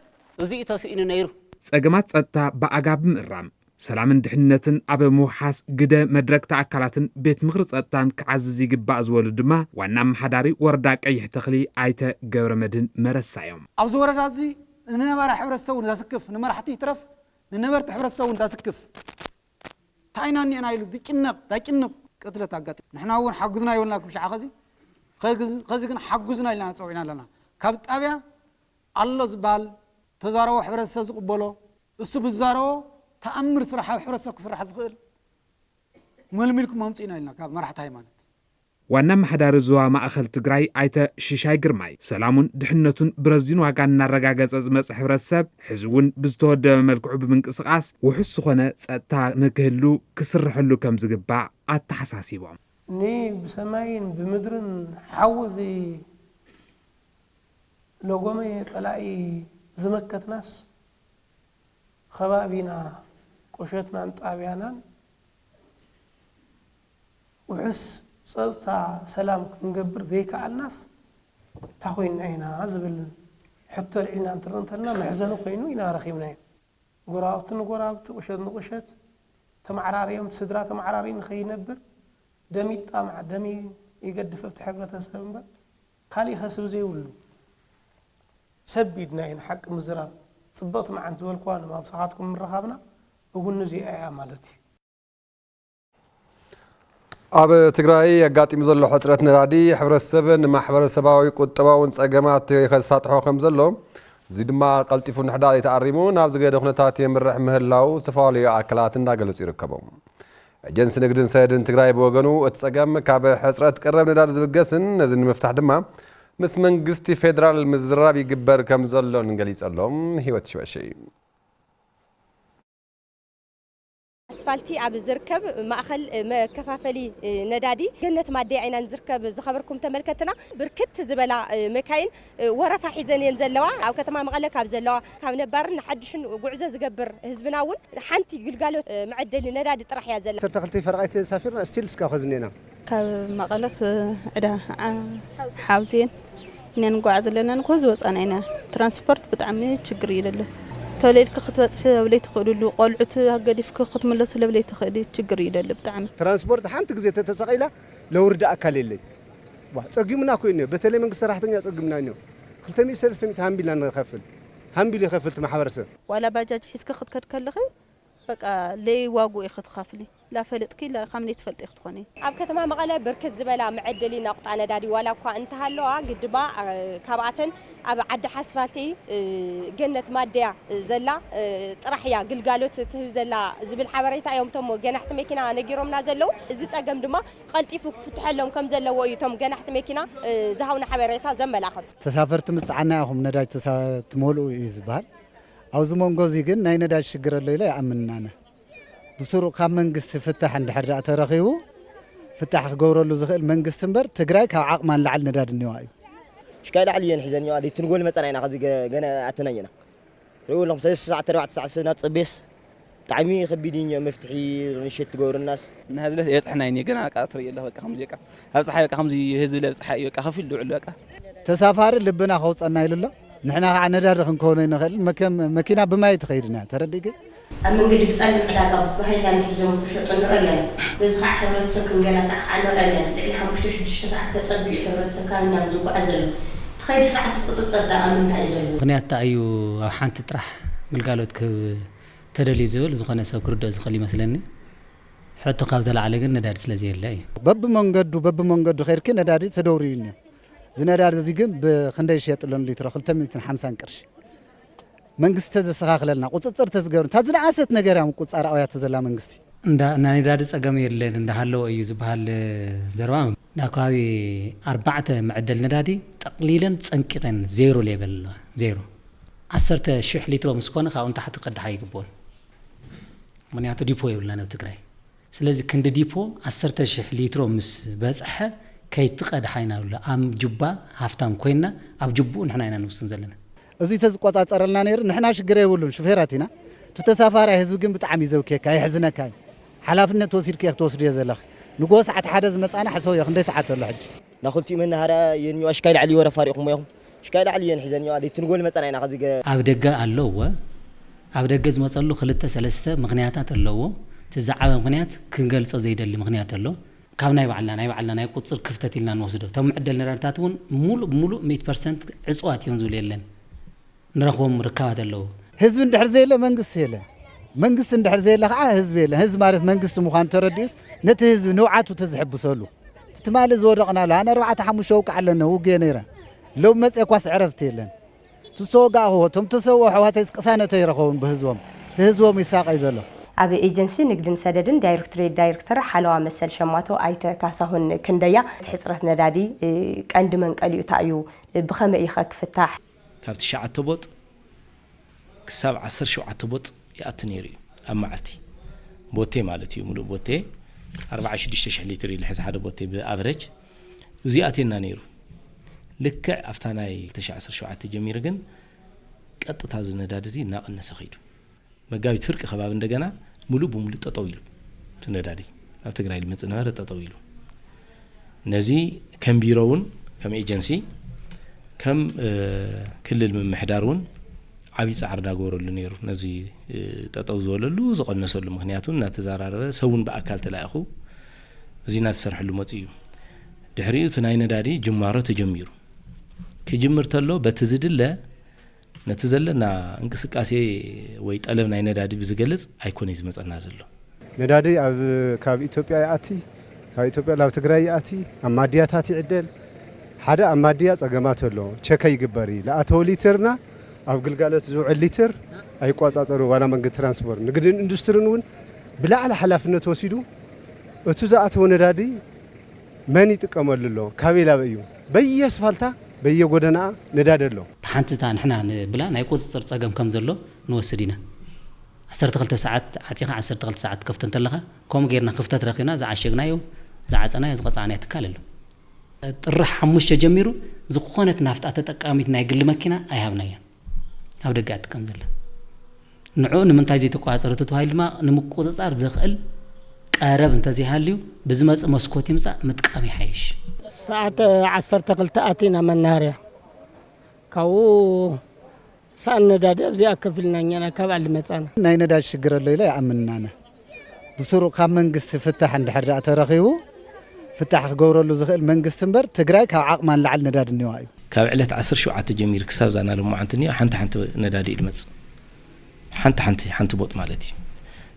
እዚ ተስኢኑ ነይሩ ጸገማት ጸጥታ ብኣጋብ ምእራም ሰላምን ድሕነትን ኣብ ምውሓስ ግደ መድረክ ተኣካላትን ቤት ምኽሪ ጸጥታን ክዓዝዝ ይግባእ ዝበሉ ድማ ዋና ኣመሓዳሪ ወረዳ ቀይሕ ተኽሊ ኣይተ ገብረ መድህን መረሳ እዮም ኣብዚ ወረዳ እዚ ንነበረ ሕብረተሰብ እንዳስክፍ ንመራሕቲ ይትረፍ ንነበርቲ ሕብረተሰብ እንዳስክፍ ታይና ኒና ኢሉ ዝጭነቕ ቅትለት ኣጋጢም ንሕና እውን ሓጉዝና ይብልና ክብሻዓ ኸዚ ግን ሓጉዝና ኢልና ፀውዒና ኣለና ካብ ጣብያ ኣሎ ዝበሃል ተዛረቦ ሕብረተሰብ ዝቕበሎ እሱ ብዛረቦ ተኣምር ስራሕ ሕብረተሰብ ክስራሕ ዝኽእል መልሚልኩም መምፂና ኢልና ካብ መራሕቲ ሃይማኖት ዋና ኣመሓዳሪ ዞባ ማእኸል ትግራይ ኣይተ ሽሻይ ግርማይ ሰላሙን ድሕነቱን ብረዚን ዋጋ እናረጋገፀ ዝመፅእ ሕብረተሰብ ሕዚ እውን ብዝተወደበ መልክዑ ብምንቅስቓስ ውሑስ ዝኾነ ጸጥታ ንክህሉ ክስርሐሉ ከም ዝግባእ ኣተሓሳሲቦም ብሰማይን ብምድርን ሓውዚ ለጎመ ጸላኢ ዝመከትናስ ከባቢና ቆሸትናን ጣብያናን ውሑስ ጸጥታ ሰላም ክንገብር ዘይከኣልናስ ታኾይና ኢና ዝብል ሕቶ ልዒልና እንትርንተልና መሕዘኑ ኮይኑ ኢና ረኺብና እዩ ጎራብቲ ንጎራብቲ ቁሸት ንቁሸት ተመዓራርዮም ስድራ ተመዓራሪ ንኸይነብር ደሚ ጣምዓ ደሚ ይገድፍ ኣብቲ ሕብረተሰብ እምበር ካሊእ ኸስብ ዘይብሉ ሰቢድና ኢና ሓቂ ምዝራብ ጽበቕቲ መዓንት ዝበልክዋ ንማብሳኻትኩም ምረኻብና እውን እዚኣ እያ ማለት እዩ ኣብ ትግራይ ኣጋጢሙ ዘሎ ሕፅረት ነዳዲ ሕብረተሰብ ንማሕበረሰባዊ ቁጠባውን ጸገማት ከሳጥሖ ከም ዘሎ እዚ ድማ ቀልጢፉ ንሕዳር ተኣሪሙ ናብ ዝገደ ኩነታት የምርሕ ምህላው ዝተፈላለዩ ኣካላት እንዳገለጹ ይርከቦም ኤጀንሲ ንግድን ሰነድን ትግራይ ብወገኑ እቲ ጸገም ካብ ሕፅረት ቀረብ ነዳዲ ዝብገስን ነዚ ንምፍታሕ ድማ ምስ መንግስቲ ፌደራል ምዝራብ ይግበር ከም ዘሎ ንገሊጸሎም ህይወት ሽበሸይ ኣስፋልቲ ኣብ ዝርከብ ማእኸል መከፋፈሊ ነዳዲ ገነት ማደያ ኢና ዝርከብ ዝኸበርኩም ተመልከትና ብርክት ዝበላ መካይን ወረፋ ሒዘን እየን ዘለዋ ኣብ ከተማ መቐለ ካብ ዘለዋ ካብ ነባርን ሓድሽን ጉዕዞ ዝገብር ህዝብና እውን ሓንቲ ግልጋሎት መዐደሊ ነዳዲ ጥራሕ እያ ዘላ 12 ፈርቃይት ሳፊርና ስቲል እስካብ ኸዝኔና ካብ መቐለ ዕዳ ሓውዜን ነንጓዓዝ ዘለና ንኮዝ ወፃና ኢና ትራንስፖርት ብጣዕሚ ችግር ይደለ توليلك ختبصح لبلي تخدلو قلعت هقديفك ختملسو لبلي تخدي تشجر يدل بتعم ترانسبورت حنت غزي تتسقيله لورد اكل يلي صقيمنا كوينه بتلي من سراحتنا صقيمنا نيو 2300 هامبيلا نخفل هامبيلا خفلت محبرسه ولا باجاج حسك خدكد كلخي بقى لي واغو يخد خافلي لا فلطكي لا خمني تفلط يختخوني ኣብ ከተማ መቐለ ብርክት ዝበላ መዐደሊ ናቁጣ ነዳዲ ዋላ እኳ እንተሃለዋ ግድባ ካብኣተን ኣብ ዓዲ ሓስፋልቲ ገነት ማድያ ዘላ ጥራሕያ ግልጋሎት ትህብ ዘላ ዝብል ሓበሬታ እዮም ቶም ገናሕቲ መኪና ነጊሮምና ዘለው እዚ ፀገም ድማ ቀልጢፉ ክፍትሐሎም ከም ዘለዎ እዩ ቶም ገናሕቲ መኪና ዝሃውና ሓበሬታ ዘመላኽት ተሳፈርቲ ምጽዓና ይኹም ነዳጅ ተመልኡ እዩ ዝባል ኣብዚ መንጎ እዚ ግን ናይ ነዳጅ ሽግር ኣሎ ኢለ ይኣምንናነ بسرو خام منجست فتح عند حرة ترخيه فتح جورو له زخيل منجست امبر تجري كعق ما لعل نداد النواي. شكال عليا حزن يوادي تنقول مثلا أنا قصدي جنا أتنينا. يقول لهم 6 ساعات 4 ساعات سنة بس تعمي خبيدين مفتحي نشيت تجور الناس. هذا ليش يصحنا يعني جنا كاتري الله كخمزي كا. هذا صحيح كخمزي هزي له صحيح كخفيل له علوك. تسافر اللي بنا خوص أنا يلا نحنا عن نداد خنكونين نخل مكينا بما يتخيرنا ترى دقيقة. المنجد بسأل العداقة بهاي نحزم وشط نرلنا بزخ حفرة سكن جنا تحنا نرلنا اللي حمشتش دش ساعة تصدق حفرة سكان نمزوق عزل تخيل ساعة بتصدق من تعزل غنيات تأيو حنت ترح بالقالوت ك تدلي زول زخنا سكرد زخلي مثلاً حتى قابل على جن ندار سلزي الله بب منجد خير كنا داري تدوريني زنا دار زيجن بخنديش يطلون لتر خلتم 50 قرش መንግስት ተዘሰኻኽለልና ቁጽጽር ተዝገብር ታዝናዓሰት ነገር ያም ቁጻር አውያት ዘላ መንግስቲ ናይ ነዳዲ ፀገም የለን እንዳሃለው እዩ ዝበሃል ዘረባ ናካዊ 4 መዕደል ነዳዲ ጠቅሊለን ፀንቂቀን ዜሮ ሌቨል ዜሮ 10,000 ሊትሮ ምስኮነ ካብኡን ታሕቲ ቅድሓ ይግቦን ምክንያቱ ዲፖ የብልና ነው ትግራይ ስለዚ ክንዲ ዲፖ 10,000 ሊትሮ ምስ በፅሐ ከይትቀድሓ ኢና ብሎ ኣም ጅባ ሃፍታም ኮይና ኣብ ጅቡ ንሕና ኢና ንውስን ዘለና እዙይ ተዝቆጻጸረልና ነይሩ ንሕና ሽግር የብሉን ሹፌራቲና ተተሳፋሪ ህዝብ ግን ብጣዕሚ ይዘውከካ ይሕዝነካ ሓላፍነት ወሲድከ ክትወስድ የዘለኽ ንጎ ሰዓት ሓደ ዝመጻና ሕሰው ይኽ እንደ ሰዓት ኣሎ ሕጂ ናኹልቲ መናሃርያ የንዩ ኣሽካይል ዓሊ ወረፋሪኹም ይኹም ኣሽካይል ዓሊ የንሕዘን ዩ ትንጎል መጻና ኢና ኸዚ ኣብ ደገ ኣለዎ ኣብ ደገ ዝመጸሉ 2-3 ምኽንያታት ኣለዎ ትዛዓበ ምኽንያት ክንገልጾ ዘይደሊ ምኽንያት ኣሎ ካብ ናይ ባዕልና ናይ ቁጽር ክፍተት ኢልና ንወስዶ ቶም ዕደል ነዳድታት እውን ሙሉ 100% ዕጽዋት እዮም ዝብል የለን نرخوهم ركابات اللو حزب اندحر زي له منقص اندحر زي له حزب له حزب مارت منقص مخان ترديس نت حزب نوعاته تزحب سولو تتمالز ورقنا له انا 4 شوك على وجينيرا لو مسكواس عرفت يلن تسوقا هو تم تسوحوا تسقسانه تيرخون بهزوم تهزوم يساق يزلو ኣብ ኤጀንሲ ንግድን ሰደድን ዳይሬክተር ሓለዋ መሰል ሸማቶ ኣይተ ካሳሁን ክንደያ ሕጽረት ነዳዲ ቀንዲ መንቀሊኡ ታዩ ብኸመ ኢኸ ክፍታሕ ካብቲ 9 ቦጥ ክሳብ 17 ቦጥ ያትነሪ ኣማዓልቲ ቦቴ ማለት እዩ ሙሉ ቦቴ 46000 ሊትር ይልሕዝ ሓደ ቦቴ ብኣቨሬጅ እዚ ኣቴና ነይሩ ልክዕ ኣፍታናይ 2017 ጀሚሩ ግን ቀጥታ ዝነዳድ እዚ እናቀነሰ ኸይዱ መጋቢት ፍርቂ ከባቢ እንደገና ሙሉ በሙሉ ጠጠው ይሉ ትነዳዲ ኣብ ትግራይ ልመጽ ነበረ ጠጠው ይሉ ነዚ ከም ቢሮውን ከም ኤጀንሲ ከም ክልል ምምሕዳሩን ዓቢ ጻዕርዳ ጎረሉ ነይሩ ነዚ ጠጠው ዝበለሉ ዝቀነሰሉ ምክንያቱ እናተዛራረበ ሰውን በአካል ተላእኹ እዚ እናተሰርሐሉ መጽ እዩ ድሕሪኡ ትናይ ነዳዲ ጅማሮ ተጀሚሩ ክጅምር ተሎ በትዝድለ ነትዘለና እንቅስቃሴ ወይ ጠለብ ናይ ነዳዲ ብዝገልጽ ኣይኮነ ዝመጸና ዘሎ ነዳዲ ኣብ ካብ ኢትዮጵያ ያኣቲ ካብ ኢትዮጵያ ናብ ትግራይ ያኣቲ ኣብ ማድያታት ይዕደል ሓደ ኣብ ማድያ ጸገማት ኣሎ ቸከ ይግበሪ ለኣተው ሊትርና ኣብ ግልጋሎት ዝውዕል ሊትር ኣይቋጻጸሩ ዋላ መንገድ ትራንስፖርት ንግድን ኢንዱስትሪን እውን ብላዕሊ ሓላፍነት ወሲዱ እቱ ዝኣተው ነዳዲ መን ይጥቀመሉ ኣሎ ካበይ ላበ እዩ በየስፋልታ በየጎደና ነዳዲ ኣሎ ሓንቲታ ንሕና ብላ ናይ ቁጽጽር ጸገም ከም ዘሎ ንወስድ ኢና 12 ሰዓት ዓጢኻ 12 ሰዓት ከፍተ እንተለኻ ከም ጌርና ክፍተት ረኺና ዝዓሸግናዮ ዝዓጸናዮ ዝቐጻዕናዮ ትካል ኣሎ ጥሪ 5 ጀሚሩ ዝኾነት ናፍጣ ተጠቃሚት ናይ ግሊ መኪና ኣይሃብናያ ኣብ ደጋ አጥቀም ዘላ ንዑ ንምንታይ ዘይተቋጸረ ተተዋሂል ድማ ንምቁጽጻር ዘኽእል ቀረብ እንተዚሃልዩ ብዝመጽ መስኮት ይምጻ ምጥቃም ይሓይሽ ሰዓት 12 ኣቲና መናኸርያ ካብኡ سان نداد ابزي اكفلنا نينا كبال مصانا ناي نداد شجر له لا يامننا بسرو خا منغست فتح عند حدا ترخيو فتح غورلو زخل منغست امبر تግራይ ካብ ዓቅማን لعل نداد نيواي ካብ ዕለት 17 ጀሚር ክሳብ ዛና ደሞ አንተኒ ሓንቲ ነዳዲ ይልመጽ ሓንቲ ቦጥ ማለት እዩ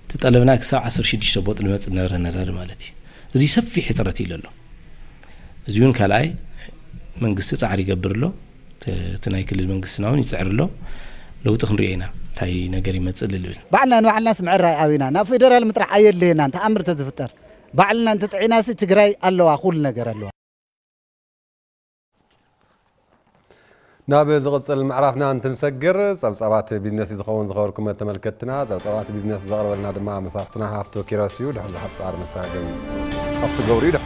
ተጠለብና ክሳብ 16 ቦጥ ልመጽ ነረ ነዳዲ ማለት እዩ እዚ ሰፊሕ ሕጽረት ይለሎ እዚውን ከላይ መንግስት ጻዕሪ ይገብርሎ ተናይ ክልል መንግስት ናውን ይጽዕርሎ ለውጥ ክንሪኤና ታይ ነገር ይመጽል ልብል ባዕልና ንባዕልና ስምዕራይ አቢና ናብ ፌደራል ምጥራዕ አየለና ተአምር ተዝፍጠር ባዕልና ተጥዒናስ ትግራይ ኣለዋ ኩል ነገር ኣለዋ ናብ ዝቕጽል ምዕራፍና እንትንሰግር ጸብጻባት ቢዝነስ ዝኸውን ዝኸበርኩም ተመልከትና ጸብጻባት ቢዝነስ ዘቕርበልና ድማ መሳርሕትና ሃፍቶ ኪሮስ እዩ ድሕሪ ዝሓጻር መሳገን ሃፍቶ ገብሩ እዩ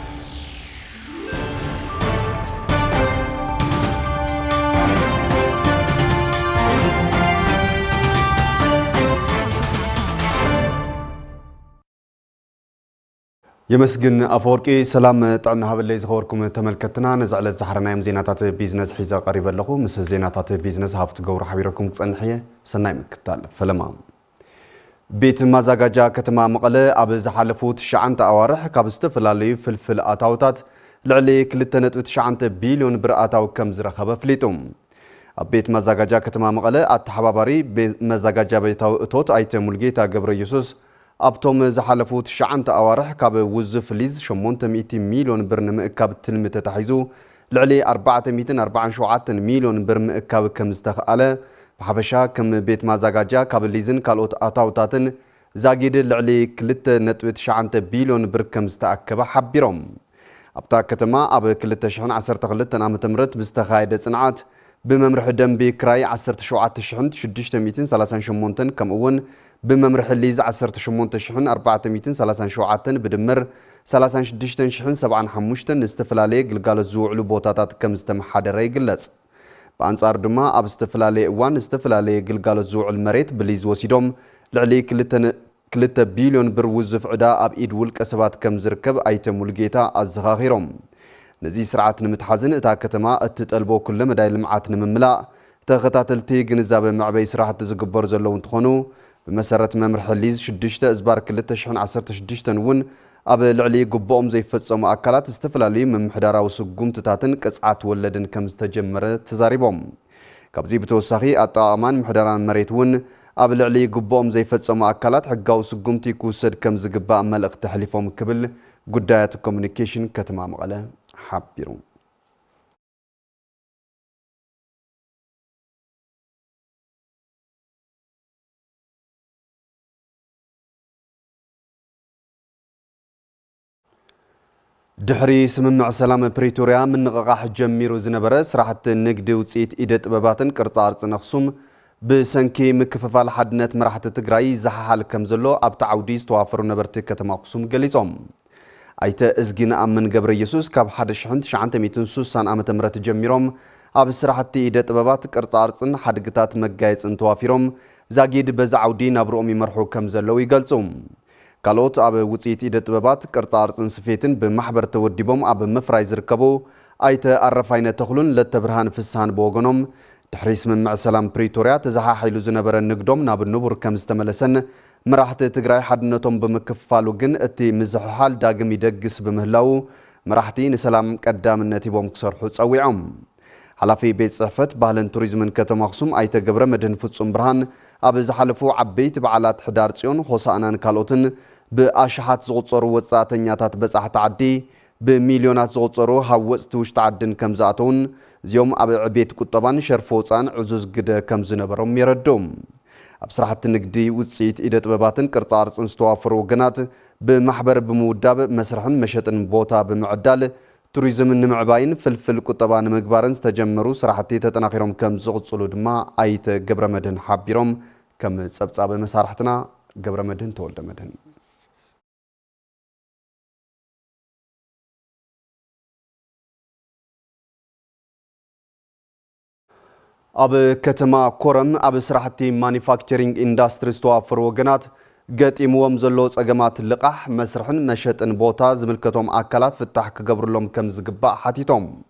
يمسجن أفوركي سلام طعنا هبلي زخوركم تملكتنا نزعل الزحرنا يوم زيناتات بيزنس حيزا قريب لكم مس زيناتات بيزنس هافت جور حبيركم تصنحيه سناي مكتال فلما بيت مزاجا كتما مقلة أبز حلفوت شعنت أوارح كابستفلالي فلفل أتاوتات لعلي كلتنت وتشعنت بليون برأتاو كم زرخبة فليتم بيت مزاجا كتما مقلة أتحبابري مزاجا بيتاو توت أيتم الجيتا جبر يسوس أبتم زحلفوت شعنت أوارح كاب وزف ليز 800 مليون برن مئكاب تلمت تحيزو لعلي 440 مليون برن مئكاب كم استخاله بحبشا كم بيت مازاجا كاب ليزن كالوت أتاوتاتن زاجيد لعلي كلت نتوت شعنت بليون بر كم استأكب حبيرهم أبتا كتما أب كلت شحن 10 عام تمرت بستخايد صنعات بممرح دنبي كراي 10 شحن 638 كم أون بممرح الليز 10 بدمر 36 استفلالي قلقال الزوعلو بوتاتات كم استمحادري قلص بأنصار دما أب استفلالي وان استفلالي قلقال الزوع المريت بليز وسيدوم لعلي كلتا بليون بروزف عدا أب إيد والكسبات كم زركب أيتم والجيتا الزغاغيرهم نزي سرعات نمتحزن اتا كتما اتتقلبو كل مداي لمعات نمملا تغتاتلتي جنزاب معبي سراحة تزقبر زلو انتخونو بمسارة ممرح الليز 6 أزبار كلتا شحن 16 ون أب العلي قبوم زي فتسوم أكلات استفلالي من محدارا وسقوم تتاتن كسعات ولدن كم استجمرة تزاريبهم كابزي بتوساخي أطامان محداران مريت ون أب العلي قبوم زي فتسوم أكلات حقا وسقوم تيكو سد كم زقبا ملق تحليفهم كبل قدايات كومونيكيشن كتمام على حابيرون دحري سممع سلام بريتوريا من نقاح جميرو زنبرة سراحة النقد وتسيت إيدت بباتن كرطارت نخصوم بسنكي مكففال حدنت مراحة تقراي زحال كمزلو أبتع عوديس توافرو نبرتك كتماقصوم قليزوم أيتا إزجين أمن قبر يسوس كاب حد شعنت ميتن سوسان أمت مرت جميروم أب سراحة إيدت ببات كرطارتن حدقتات مقايس انتوافيروم زاقيد بزعودي نبرؤمي مرحو كمزلو يقلتوم كالوت أب وتسيت إيدت ببات كرطارت انسفيتن بمحبر توديبهم أب مفراي زركبو أيتا الرفاين تخلون للتبرهان في السان بوغنوم تحريس من مع سلام بريتوريا تزحا حيلو زنبر النقدوم ناب النبور كم استملسن مراحة تقراي حدنتهم بمكفالو جن اتي مزححال داقم يدقس بمهلاو مراحتي نسلام قدام النتيبهم كسر حوص أويعهم حلافي بيت صحفت باهلن توريزمن كتم أخصوم أيتا قبر مدن فتسوم برهان أب زحلفو عبيت بعلات حدار تسيون خصانا كالوتن بأشحات زغطرو وصاتنياتات بصحة عدي بمليونات زغطرو هاوص توش تعدن كم زاتون زيوم أب عبيت كتبان شرفوصان عزوز قد كم زنبرم يردوم أبصراحة النقدي وتسيت إيدت بباتن كرطارس انستوافرو قنات بمحبر بموداب مسرحن مشتن بوتا بمعدال توريزم النمعباين فلفل كتبان مقبارن استجمرو صراحتي تتناخيرهم كم زغطلو دما أيت قبر مدن حابيرهم كم سبصاب مسارحتنا قبر مدن تولد مدن أب كتما كورم أب سراحتي مانيفاكتشرينج إندستري استوافر وقنات قد إموام زلوز أقامات اللقاح مسرحن مشتن بوتا زملكتهم أكلات في التحك قبر لهم كم زقباء حتيتهم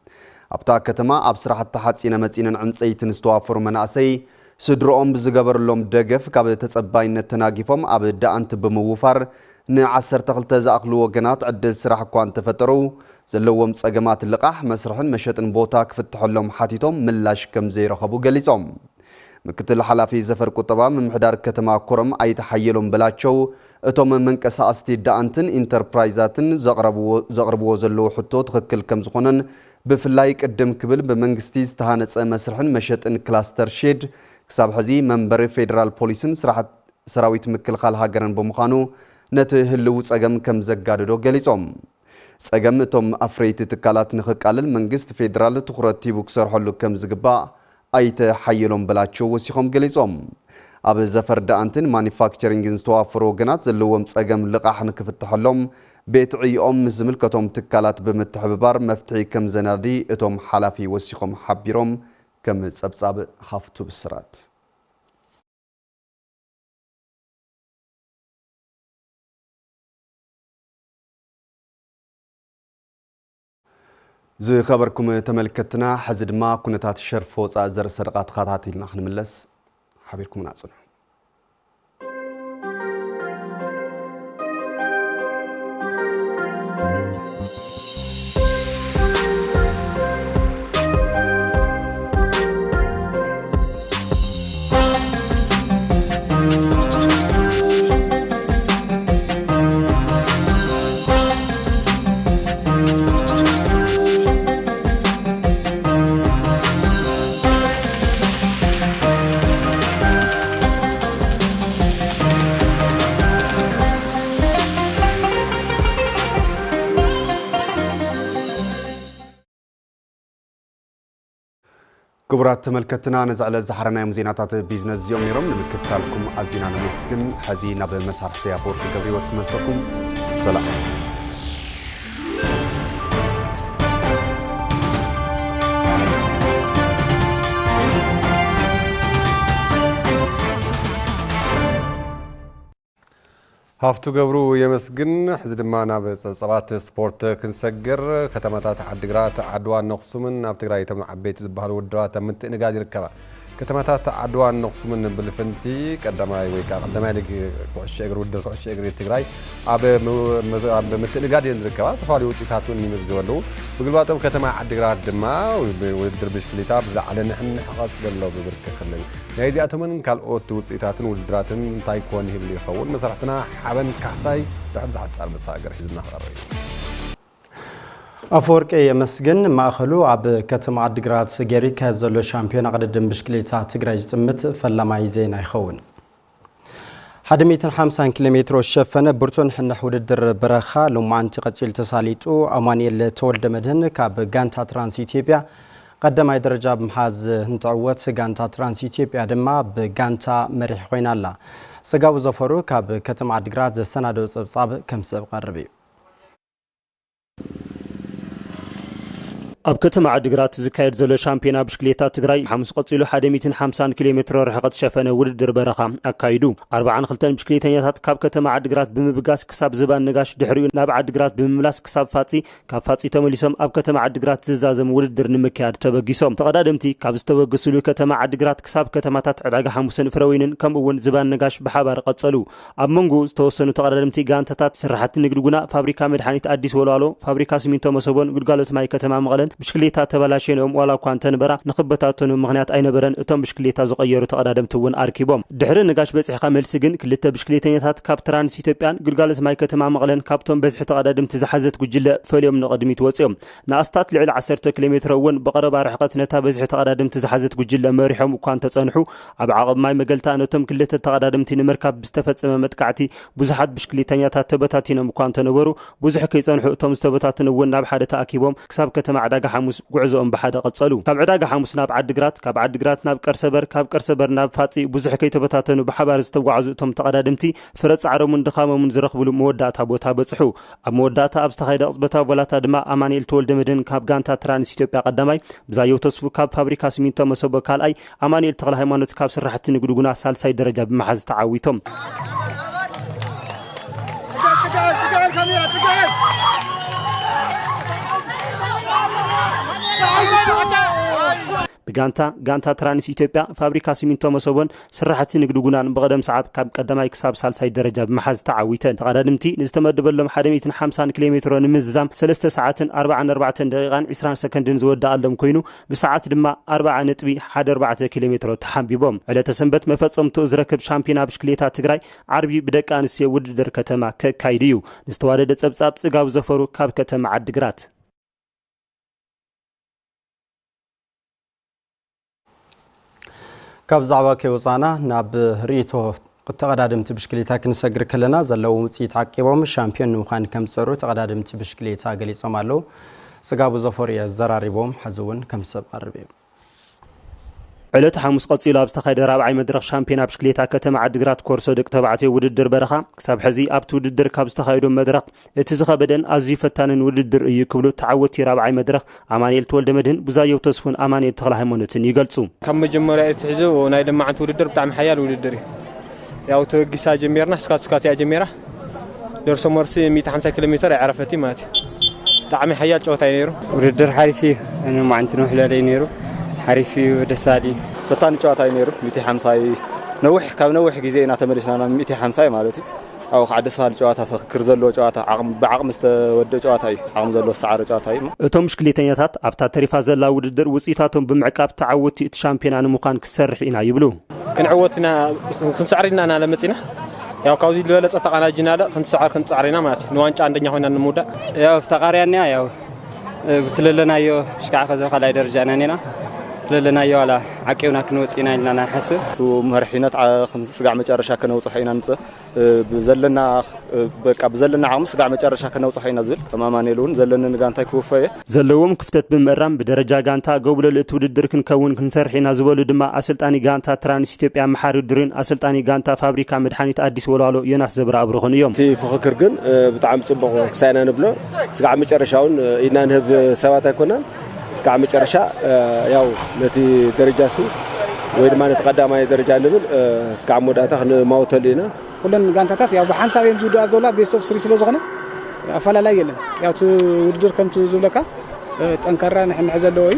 أبتا كتما أب سراحت تحاتسين متسينن عن سيتن استوافر مناسي ስድሮኦም ብዝገበርሎም ደገፍ ካብ ተጸባይነት ተናጊፎም ኣብ ዳኣንቲ ብምውፋር ን12 ዝኣኽሉ ወገናት ዕድል ስራሕ እኳ እንተፈጠሩ ዘለዎም ጸገማት ልቓሕ መስርሕን መሸጥን ቦታ ክፍትሐሎም ሓቲቶም ምላሽ ከም ዘይረኸቡ ገሊጾም ምክትል ሓላፊ ዘፈር ቁጠባ ምምሕዳር ከተማ ኮረም ኣይተሓየሎም ብላቸው እቶም መንቀሳቐስቲ ዳኣንትን ኢንተርፕራይዛትን ዘቕርብዎ ዘለዉ ሕቶ ትኽክል ከም ዝኾነን ብፍላይ ቅድም ክብል ብመንግስቲ ዝተሃነጸ መስርሕን መሸጥን ክላስተር ሼድ ክሳብ ሕዚ መንበሪ ፌደራል ፖሊስን ሰራዊት ምክልኻል ሃገርን ብምዃኑ ነቲ ህልው ጸገም ከም ዘጋድዶ ገሊጾም ጸገም እቶም ኣፍረይቲ ትካላት ንኽቃልል መንግስቲ ፌደራል ትኹረት ሂቡ ክሰርሐሉ ከም ዝግባእ ኣይተሓየሎም ብላቸው ወሲኾም ገሊጾም ኣብ ዘፈር ዳኣንትን ማኒፋክቸሪንግን ዝተዋፈሩ ወገናት ዘለዎም ጸገም ልቓሕ ንክፍትሐሎም ቤት ዕዮኦም ምስ ዝምልከቶም ትካላት ብምትሕብባር መፍትሒ ከም ዘናዲ እቶም ሓላፊ ወሲኾም ሓቢሮም ከም ጸብጻብ ሃፍቱ ብስራት ዝኸበርኩም ተመልከትና ሕዚ ድማ ኩነታት ሸርፎ ወፃእ ዘር ሰደቓት ተኸታቲልና ክንምለስ ሓቢርኩም ናጽኑ كبرات تملكتنا نزعل الزحرنا يوم زيناتات بيزنس يوم يوم نمكتالكم عزينا نمسكن حزينا بمسار تيابور في قبري وتمسكم سلام هافتو قبرو يمسكن حزد معنا بصبات سبورت كنسجر ختمات عدقرات عدوان نقصمن نابتقراي تم عبيت زبهر ودرات منطقة قاعد يركبها ختمات عدوان نقصمن بالفنتي قدماي ويكا قدماي لك كوش اجر ودر كوش اجر تقراي اب منطقة قاعد يركبها تفالي وصيتاتون يمزغلو بقلباتهم ختما عدقرات دما ودر بشكليتا بزعل نحن حقات قالو ببركه خلل نايزياتهم كالوت وصيتاتن ودراتن تايكون هبل يخون مسرحتنا حبن كحساي بعد زعت صار مساجر حزبنا خرابي أفورك يمسجن مأخلو عب كتم عدقرات سجاري كهزلو شامبيون قدم بشكليتا تجري تمت فلا ما يزين يخون حد 150 كيلومتر الشفنة برتون حنا حول الدر برخا لما عن تقتيل تساليتو أماني تولد مدن كاب جانتا ترانسيتيبيا قدم أي درجة بمحاز نتعوت جانتا ترانسيتيبيا دما بجانتا مريح وين الله سجاو زفرو كاب كتم عدقرات السنة دوس صعب كم سبق الربيع أب كتم عدقرات زكاير زلو شامبيونا بشكليتا تقراي حمس قتلو 150 كيلومتر رحقت شفنة ولد دربرخا أكايدو 4 خلتان بشكليتانيات كاب كتم عدقرات بمبقاس كساب زبان نقاش دحريو ناب عدقرات بمملاس كساب فاتي كاب فاتي تمليسم أب كتم عدقرات زازم ولد در نمكياد تبقيسم تقدادمتي كاب استوقسلو كتم عدقرات كساب كتماتات عداقا حمسن فروينن كم اون زبان نقاش بحابار قتلو أب منغو استوصنو تقدادمتي غانتاتات سرحات نقرقونا فابريكا مدحانيت أديس ولوالو فابريكا سمينتو مسوبون قلقالوت ماي كتم مغلن بشكليتا تبلاشينهم ولا كوانتن برا نخبتاتن مغنيات اين برن اتم بشكليتا زقيرو تقدادمتون اركيبوم دحر نقاش بصحيخا ملسجن كلتا بشكليتانيات كاب ترانس ኢትዮጵያን ግልጋሎት ማይ ከተማ መቐለን ካብቶም በዝሒ ተቀዳድምቲ ዝሓዘት ጉጅለ ፈልዮም ንቀድሚት ወፅዮም ንኣስታት ልዕሊ 10 ኪሎ ሜትር እውን በቀረባ ርሕቀት ነታ በዝሒ ተቀዳድምቲ ዝሓዘት ጉጅለ መሪሖም እኳን ተጸንሑ ኣብ ዓቐብ ማይ መገልታ ነቶም ክልተ ተቀዳድምቲ ንምርካብ ብዝተፈጸመ መጥቃዕቲ ብዙሓት ብሽክሌተኛታት ተበታቲኖም እኳን ተነበሩ ብዙሕ ከይጸንሑ እቶም ዝተበታተኑ እውን ናብ ሓደ ተኣኪቦም ክሳብ ከተማ ዕዳጋ ሐሙስ ጉዕዞኦም ብሓደ ቀጸሉ ካብ ዕዳጋ ሐሙስ ናብ ዓድግራት ካብ ዓድግራት ናብ ቀርሰበር ካብ ቀርሰበር ናብ ፋጺ ብዙሕ ከይተበታተኑ ብሓባር ዝተጓዓዙ እቶም ተቀዳድምቲ ፍረጽ ዓረሙን ድኻሞምን ዝረኽብሉ መወዳእታ ቦታ በጽሑ ኣብ መወዳእታ ኣብ ዝተኻየደ ቅጽበታ ወላታ ድማ ኣማኑኤል ተወልደ መድህን ካብ ጋንታ ትራንስ ኢትዮጵያ ቀዳማይ ብዛየው ተስፉ ካብ ፋብሪካ ሲሚንቶ መሰቦ ካልኣይ ኣማኑኤል ተክለ ሃይማኖት ካብ ስራሕቲ ንግዲ ጉና ሳልሳይ ደረጃ ብምሓዝ ተዓዊቶም ጋንታ ትራንስ ኢትዮጵያ ፋብሪካ ሲሚንቶ መሰቦን ስራሕቲ ንግዲ ጉናን በቀደም ሰዓት ካብ ቀዳማይ ክሳብ ሳልሳይ ደረጃ ብመሓዝ ተዓዊተን ተቀዳድምቲ ንዝተመደበሎም 150 ኪሎ ሜትሮ ንምዝዛም 3 ሰዓትን 44 ደቂቃን 20 ሰከንድን ዝወዳእሎም ኮይኑ ብሰዓት ድማ 40.14 ኪሎ ሜትሮ ተሓንቢቦም ዕለተ ሰንበት መፈጸምቱ ዝረክብ ሻምፒዮና ብሽክሌታ ትግራይ ዓርቢ ብደቂ ኣንስትዮ ውድድር ከተማ ከካይድ እዩ ንዝተዋደደ ጸብጻብ ጽጋብ ዘፈሩ ካብ ከተማ ዓዲግራት ካብ ዛዕባ ከውፃና ናብ ሪቶ ተቀዳድምቲ ብሽክሌታ ክንሰግር ከለና ዘለው ውጽኢት ዓቂቦም ሻምፒዮን ምዃን ከም ዝጸሩ ተቀዳድምቲ ብሽክሌታ ገሊጾም ኣለው ጽጋቡ ዘፈሩ የዘራሪቦም ሓዝውን ከም ሰብ ቀርብ ዕለት ሐሙስ ቀጺሉ ኣብ ዝተኻየደ ራብዓይ መድረኽ ሻምፒዮና ብሽክሌታ ከተማ ዓዲግራት ኮርሶ ደቂ ተባዕትዮ ውድድር በረኻ ክሳብ ሕዚ ኣብቲ ውድድር ካብ ዝተኻየዶም መድረኽ እቲ ዝኸበደን ኣዝዩ ፈታንን ውድድር እዩ ክብሉ ተዓወቲ ራብዓይ መድረኽ ኣማኑኤል ተወልደ መድህን ብዙኣየሁ ተስፉን ኣማኑኤል ተኽለ ሃይማኖትን ይገልጹ ካብ መጀመርያ እቲ ሕዚ ናይ ደማዓንቲ ውድድር ብጣዕሚ ሓያል ውድድር እዩ ያው ተወጊሳ ጀሚርና ስካት ያ ጀሚራ ደርሶ መርሲ 150 ኪሎ ሜትር ያዕረፈቲ ማለት ብጣዕሚ ሓያል ጨዋታ እዩ ነይሩ ውድድር ሓሪፍ እዩ እኔ ማዓንቲ ነው ሕለለይ ነይሩ حريف ودسالي كتاني جواتاي نيرو 250 نوح كاب نوح غيزي انا تملسنا 250 مالتي او قعد سفال جواتا فكر زلو جواتا بعقم مستود جواتاي عقم زلو سعر جواتاي اتوم مشكلتينات ابتا تريفا زلا وددر وصيتاتهم بمعقاب تعوتي الشامبيون مخان كسرح انا يبلو كنعوتنا كنسعرنا انا لمتينا ያው ካውዚ ለለጸ ተቃናጅናለ ክንጽዓሪና ማለት ነው ዋንጫ አንደኛ ሆይና እንሙዳ ያው ፍተቃሪያና ያው ብትለለናዮ ሽቃዕ ከዘ ኸላይ ደረጃ ነና لنا يوالا عقيونا كنوصينا لنا نحسب تو مرحينات سغع مጨረሻ كنوصح حينا نص بزلنا بقى بزلنا عم سغع مጨረሻ كنوصح حينا زل كمامانيلون زلنا غانتا كوفيه زلوم كفتت بمرام بدرجه غانتا غوبل لتوددر كنكون كنسرحينا زبولو دما اسلطاني غانتا ترانس ኢትዮጵያ محار درين اسلطاني غانتا فابريكا مدحانيت اديس ولالو يناس زبر ابرخون يوم تي فخكر ግን بتعم صبق كساينا نبلو سغع مጨረሻውን ኢና ንህብ ሰባት ኣይኮነን እስከ መጨረሻ ያው ለቲ ደረጃሱ ወይ ድማ ተቀዳማይ ደረጃ ንብል እስከ አሞዳታ ማውተሊና ኩለን ጋንታታት ያው በሐንሳብ የምዙ ዶላ ቤስት ኦፍ 3 ስለዘኾነ አፈላላይ የለን ያው ውድድር ከምቱ ዝብለካ ጠንከራ ንሕን ሕዘለወይ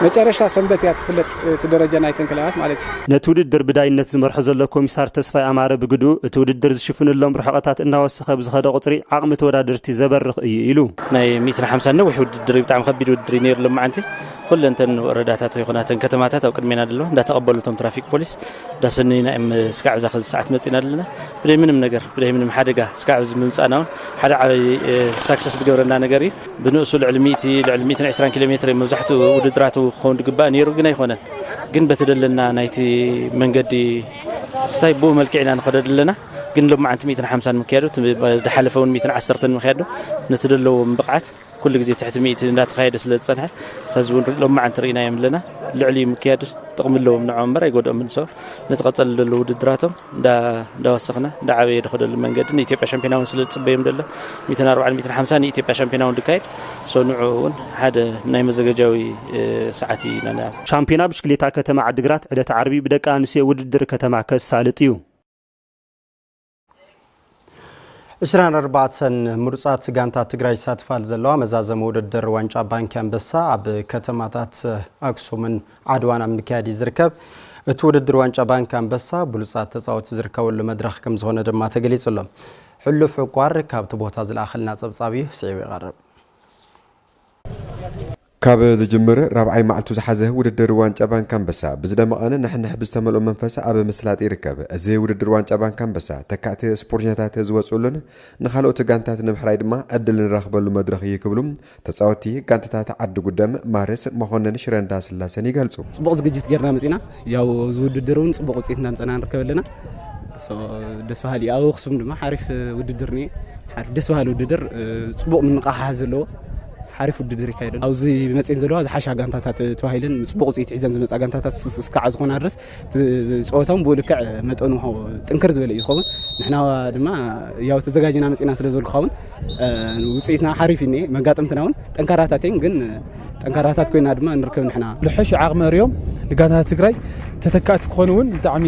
መጨረሻ ሰንበት ያትፍለጥ ተደረጃ ናይተንከላዋት ማለት ነትውድድር ብዳይነት ዝመርሖ ዘሎ ኮሚሳር ተስፋይ አማረ ብግዱ እትውድድር ዝሽፍንሎም ርሕቀታት እናወሰኸ ብዝኸደ ቁጥሪ ዓቅሚ ተወዳደርቲ ዘበርኽ እዩ ኢሉ ናይ 150 ነው ውድድር ብጣዕሚ ከቢድ ውድድር ነይሩ ለማዓንቲ ኩለንተን ወረዳታት ይኹናተን ከተማታት ኣብ ቅድሜና ደሎ እንዳተቀበሉቶም ትራፊክ ፖሊስ ዳሰኒና እስካዕ ዛ ሰዓት መጽና ደለና ብለይ ምንም ነገር ብለይ ምንም ሓደጋ እስካዕ ዝምምጻናውን ሓደ ሳክሰስ ዝገብረና ነገር እዩ ብንእሱ ልዕሊ 120 ኪሎ ሜትር መብዛሕቱ ውድድራቱ ኾን ድግባ ነይሩ ግን ኣይኾነን ግን በተደለና ናይቲ መንገዲ ክስታይ ቦ መልክዕና ንኸደደለና ግን ለማዓንቲ 150 ምክያዱ ደሓለፈውን 110 ምክያዱ ነትደለው ብቕዓት كل جزء تحت 100 لا تخيل سلطنها خزون لما عن ترينا يملنا لعلي مكياد تقم لهم من عمر يقول من سو نتقتل الودراتهم دا وسخنا دا عبي يدخل المنجد ايثيوبيا شامبيون سلطبيم دله 240 250 ايثيوبيا شامبيون دكايد صنعون هذا من مزجاوي ساعتي لنا شامبيون بشكليتا كتما عدغرات عدت عربي بدك انسي وددر كتما كسالطيو 24 ምሩጻት ጋንታ ትግራይ ሳትፋል ዘለዋ መዛዘም ውድድር ዋንጫ ባንክ አንበሳ ኣብ ከተማታት አክሱምን ዓድዋን ምክያድ ይዝርከብ እቲ ውድድር ዋንጫ ባንክ አንበሳ ብሉጻት ተጻወት ዝርከበሉ መድረኽ ከም ዝኾነ ድማ ተገሊጹሎም ሕሉፍ ዕቋር ካብቲ ቦታ ዝላኸልና ጸብጻቢ ስዒብ ይቀርብ ካብ ዝጅምር ራብዓይ ማዕልቱ ዝሓዘ ውድድር ዋንጫ ባንክ አንበሳ ብዝደመቐነ ንሕንሕ ብዝተመልኦ መንፈስ ኣብ ምስላጥ ይርከብ እዚ ውድድር ዋንጫ ባንክ አንበሳ ተካእቲ ስፖርተኛታት ዝወጽሉን ንኻልኦት ጋንታት ንምሕራይ ድማ ዕድል ንረኽበሉ መድረኽ ይክብሉ ተጻወቲ ጋንታታት ዓዲ ጉደም ማርስ መኾነን ሽረንዳ ስላሰን ይገልጹ ጽቡቕ ዝግጅት ጌርና መጺና ያው ዝውድድሩን ጽቡቕ ውጽኢት እናምጸና ንርከበለና ደስ በሃሊ ኣብ ኣኽሱም ድማ ሓሪፍ ውድድር ኒ ሓሪፍ ደስ በሃሊ ውድድር ጽቡቕ ምንቃሓሕ ዘለዎ حرف الددري كايدن او زي مصين زلوا زحاشا غانتاتات توهيلن مصبوق صيت عزن زمصا غانتاتات اسكع زخونا درس صوتهم بولكع مطنو طنكر زبل يخون نحنا دما ياو تزغاجنا مصينا سلازول خون وصيتنا حريفني مغاطمتناون طنكراتاتين ግን ጠንካራታት ኮይና ድማ ንርከብ ንሕና ልሕሽ ዓቕመ ርዮም ለጋንታ ትግራይ ተተካእቲ ክኾኑውን ብጣዕሚ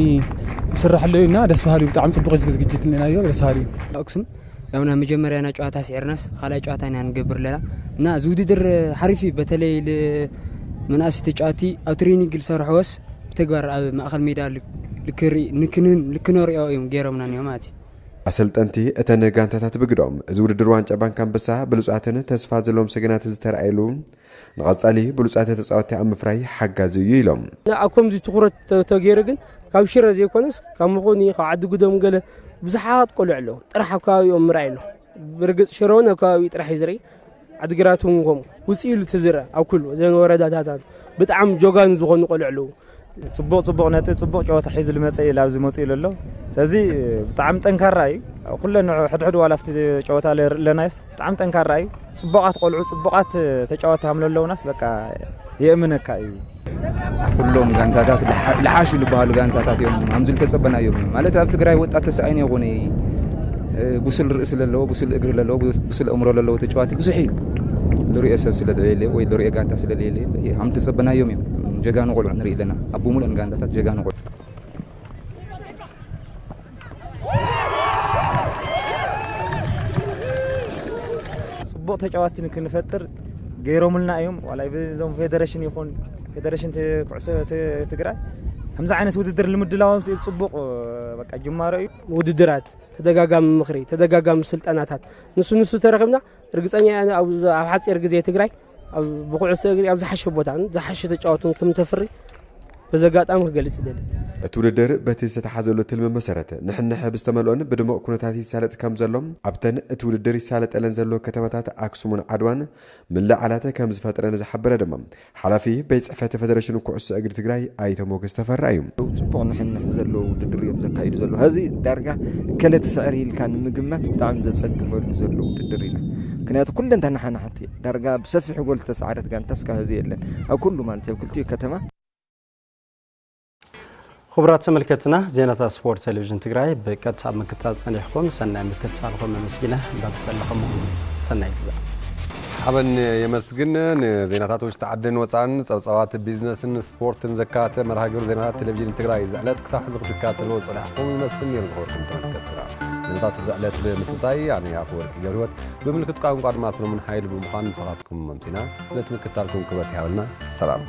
ይስራሕለዩና ደስ በሃሊ ብጣዕሚ ጽቡቕ ዝግጅት ለናዮ ደስ በሃሊ አክሱም ያውና መጀመሪያና ጨዋታ ሲዕርናስ ኻላይ ጨዋታና እንገብር ለና እና ዝውድድር حريفي በተለይ مناسي تجاتي أو ترينينج السرحوس تقدر مأخذ ميدان لكري لكنور يوم غيرهم نيوماتي أسلطنتي أتن غانتاتات بقدوم زور دروان جبان كامبسا بلوصاتن تسفا زلوم سجنات زترعيلون نغصالي بلوصات تصاوتي ام فراي حجازو يلوم لا اكم زي تخرت تغيرغن كاب شيره زي كونس كمخوني قعد قدوم قال بزحات قلعلو طرح كاويوم مرايلو برغص شرون كاوي طرح يزري عدغراتهم قوم وصيلو تزرع او كله زين ورداتات بطعم جوغان زغون قلعلو صبوق ناتي صبوق جوات حيز المصي لابز موت يللو سازي بطعم طنكراي كلنا حد والافت جوات لناس بطعم طنكراي صبوقات قلعو صبوقات تجواتهم للو ناس بقى يامنك اي كلهم غانتاتات لحاشو لبهالو غانتاتات يوم همزل تصبنا يوم ማለት ኣብ ትግራይ ወጣት ተሳይን ይغون بوسل رئيس للو بوسل اجر للو بوسل امر للو تجوات بزح لرئيس سلالله وي لرئيس غانتا سلالله هم تصبنا يوم جيغانو قلع نري لنا ابو مولن غانتات جيغانو قلع صبوت تجواتن كنفتر غيروملنا ايوم ولا يزوم فيدريشن يكون فيدريشن كعسه تግራይ همزه عينت وددر لمدلاوم سيل صبوق بقى جمارو وددرات تدغاغام مخري تدغاغام سلطاناتات نسو ترخبنا ارغصنيا او حصير غزي تግራይ بقعس اغري ابز حش بوتان زحش تጫወቱን كم تفري بزغاطام كغلص دل اتوددر بتي ستحازلو تلم مسرته نحنح بستملون بدمو كنتاتي سالت كم زلوم ابتن اتوددر سالت الن زلو كتماتات اكسومن عدوان من لعلاته كم زفطرن زحبره دمم حلفي بيصفه فدريشن كعس اغري تግራይ ايته موغس تفرايم صبوق نحنح زلو وددر يم زكايد زلو هذه درجه كلت سعري كان مغمت بتاعم زصقملو زلو وددرينا كنيات كل انت نحنحتي درجه بسفح قول تسعرت كان تسكا هذه يلن او كل مالتي كلتي كتمه خبرات ملكتنا زينة سبورت تلفزيون تግራይ بقطع مكتال صنيحكم سناي مكتالكم مسكينه بابسلكم سناي تزا حبن يمسكن زيناتات وش تعدن وصان صوصوات بيزنسن سبورتن زكاته مرهاجر زينات تلفزيون تግራይ زعلت كسح حزق تكاتل وصلحكم مسن يرزقكم تكترا زينات زعلت بمسساي يعني افورك يروت بملكت قانون قد ما سلو من حيل بمخان صلاتكم ممسينا سلت مكتالكم كبرت يحولنا السلام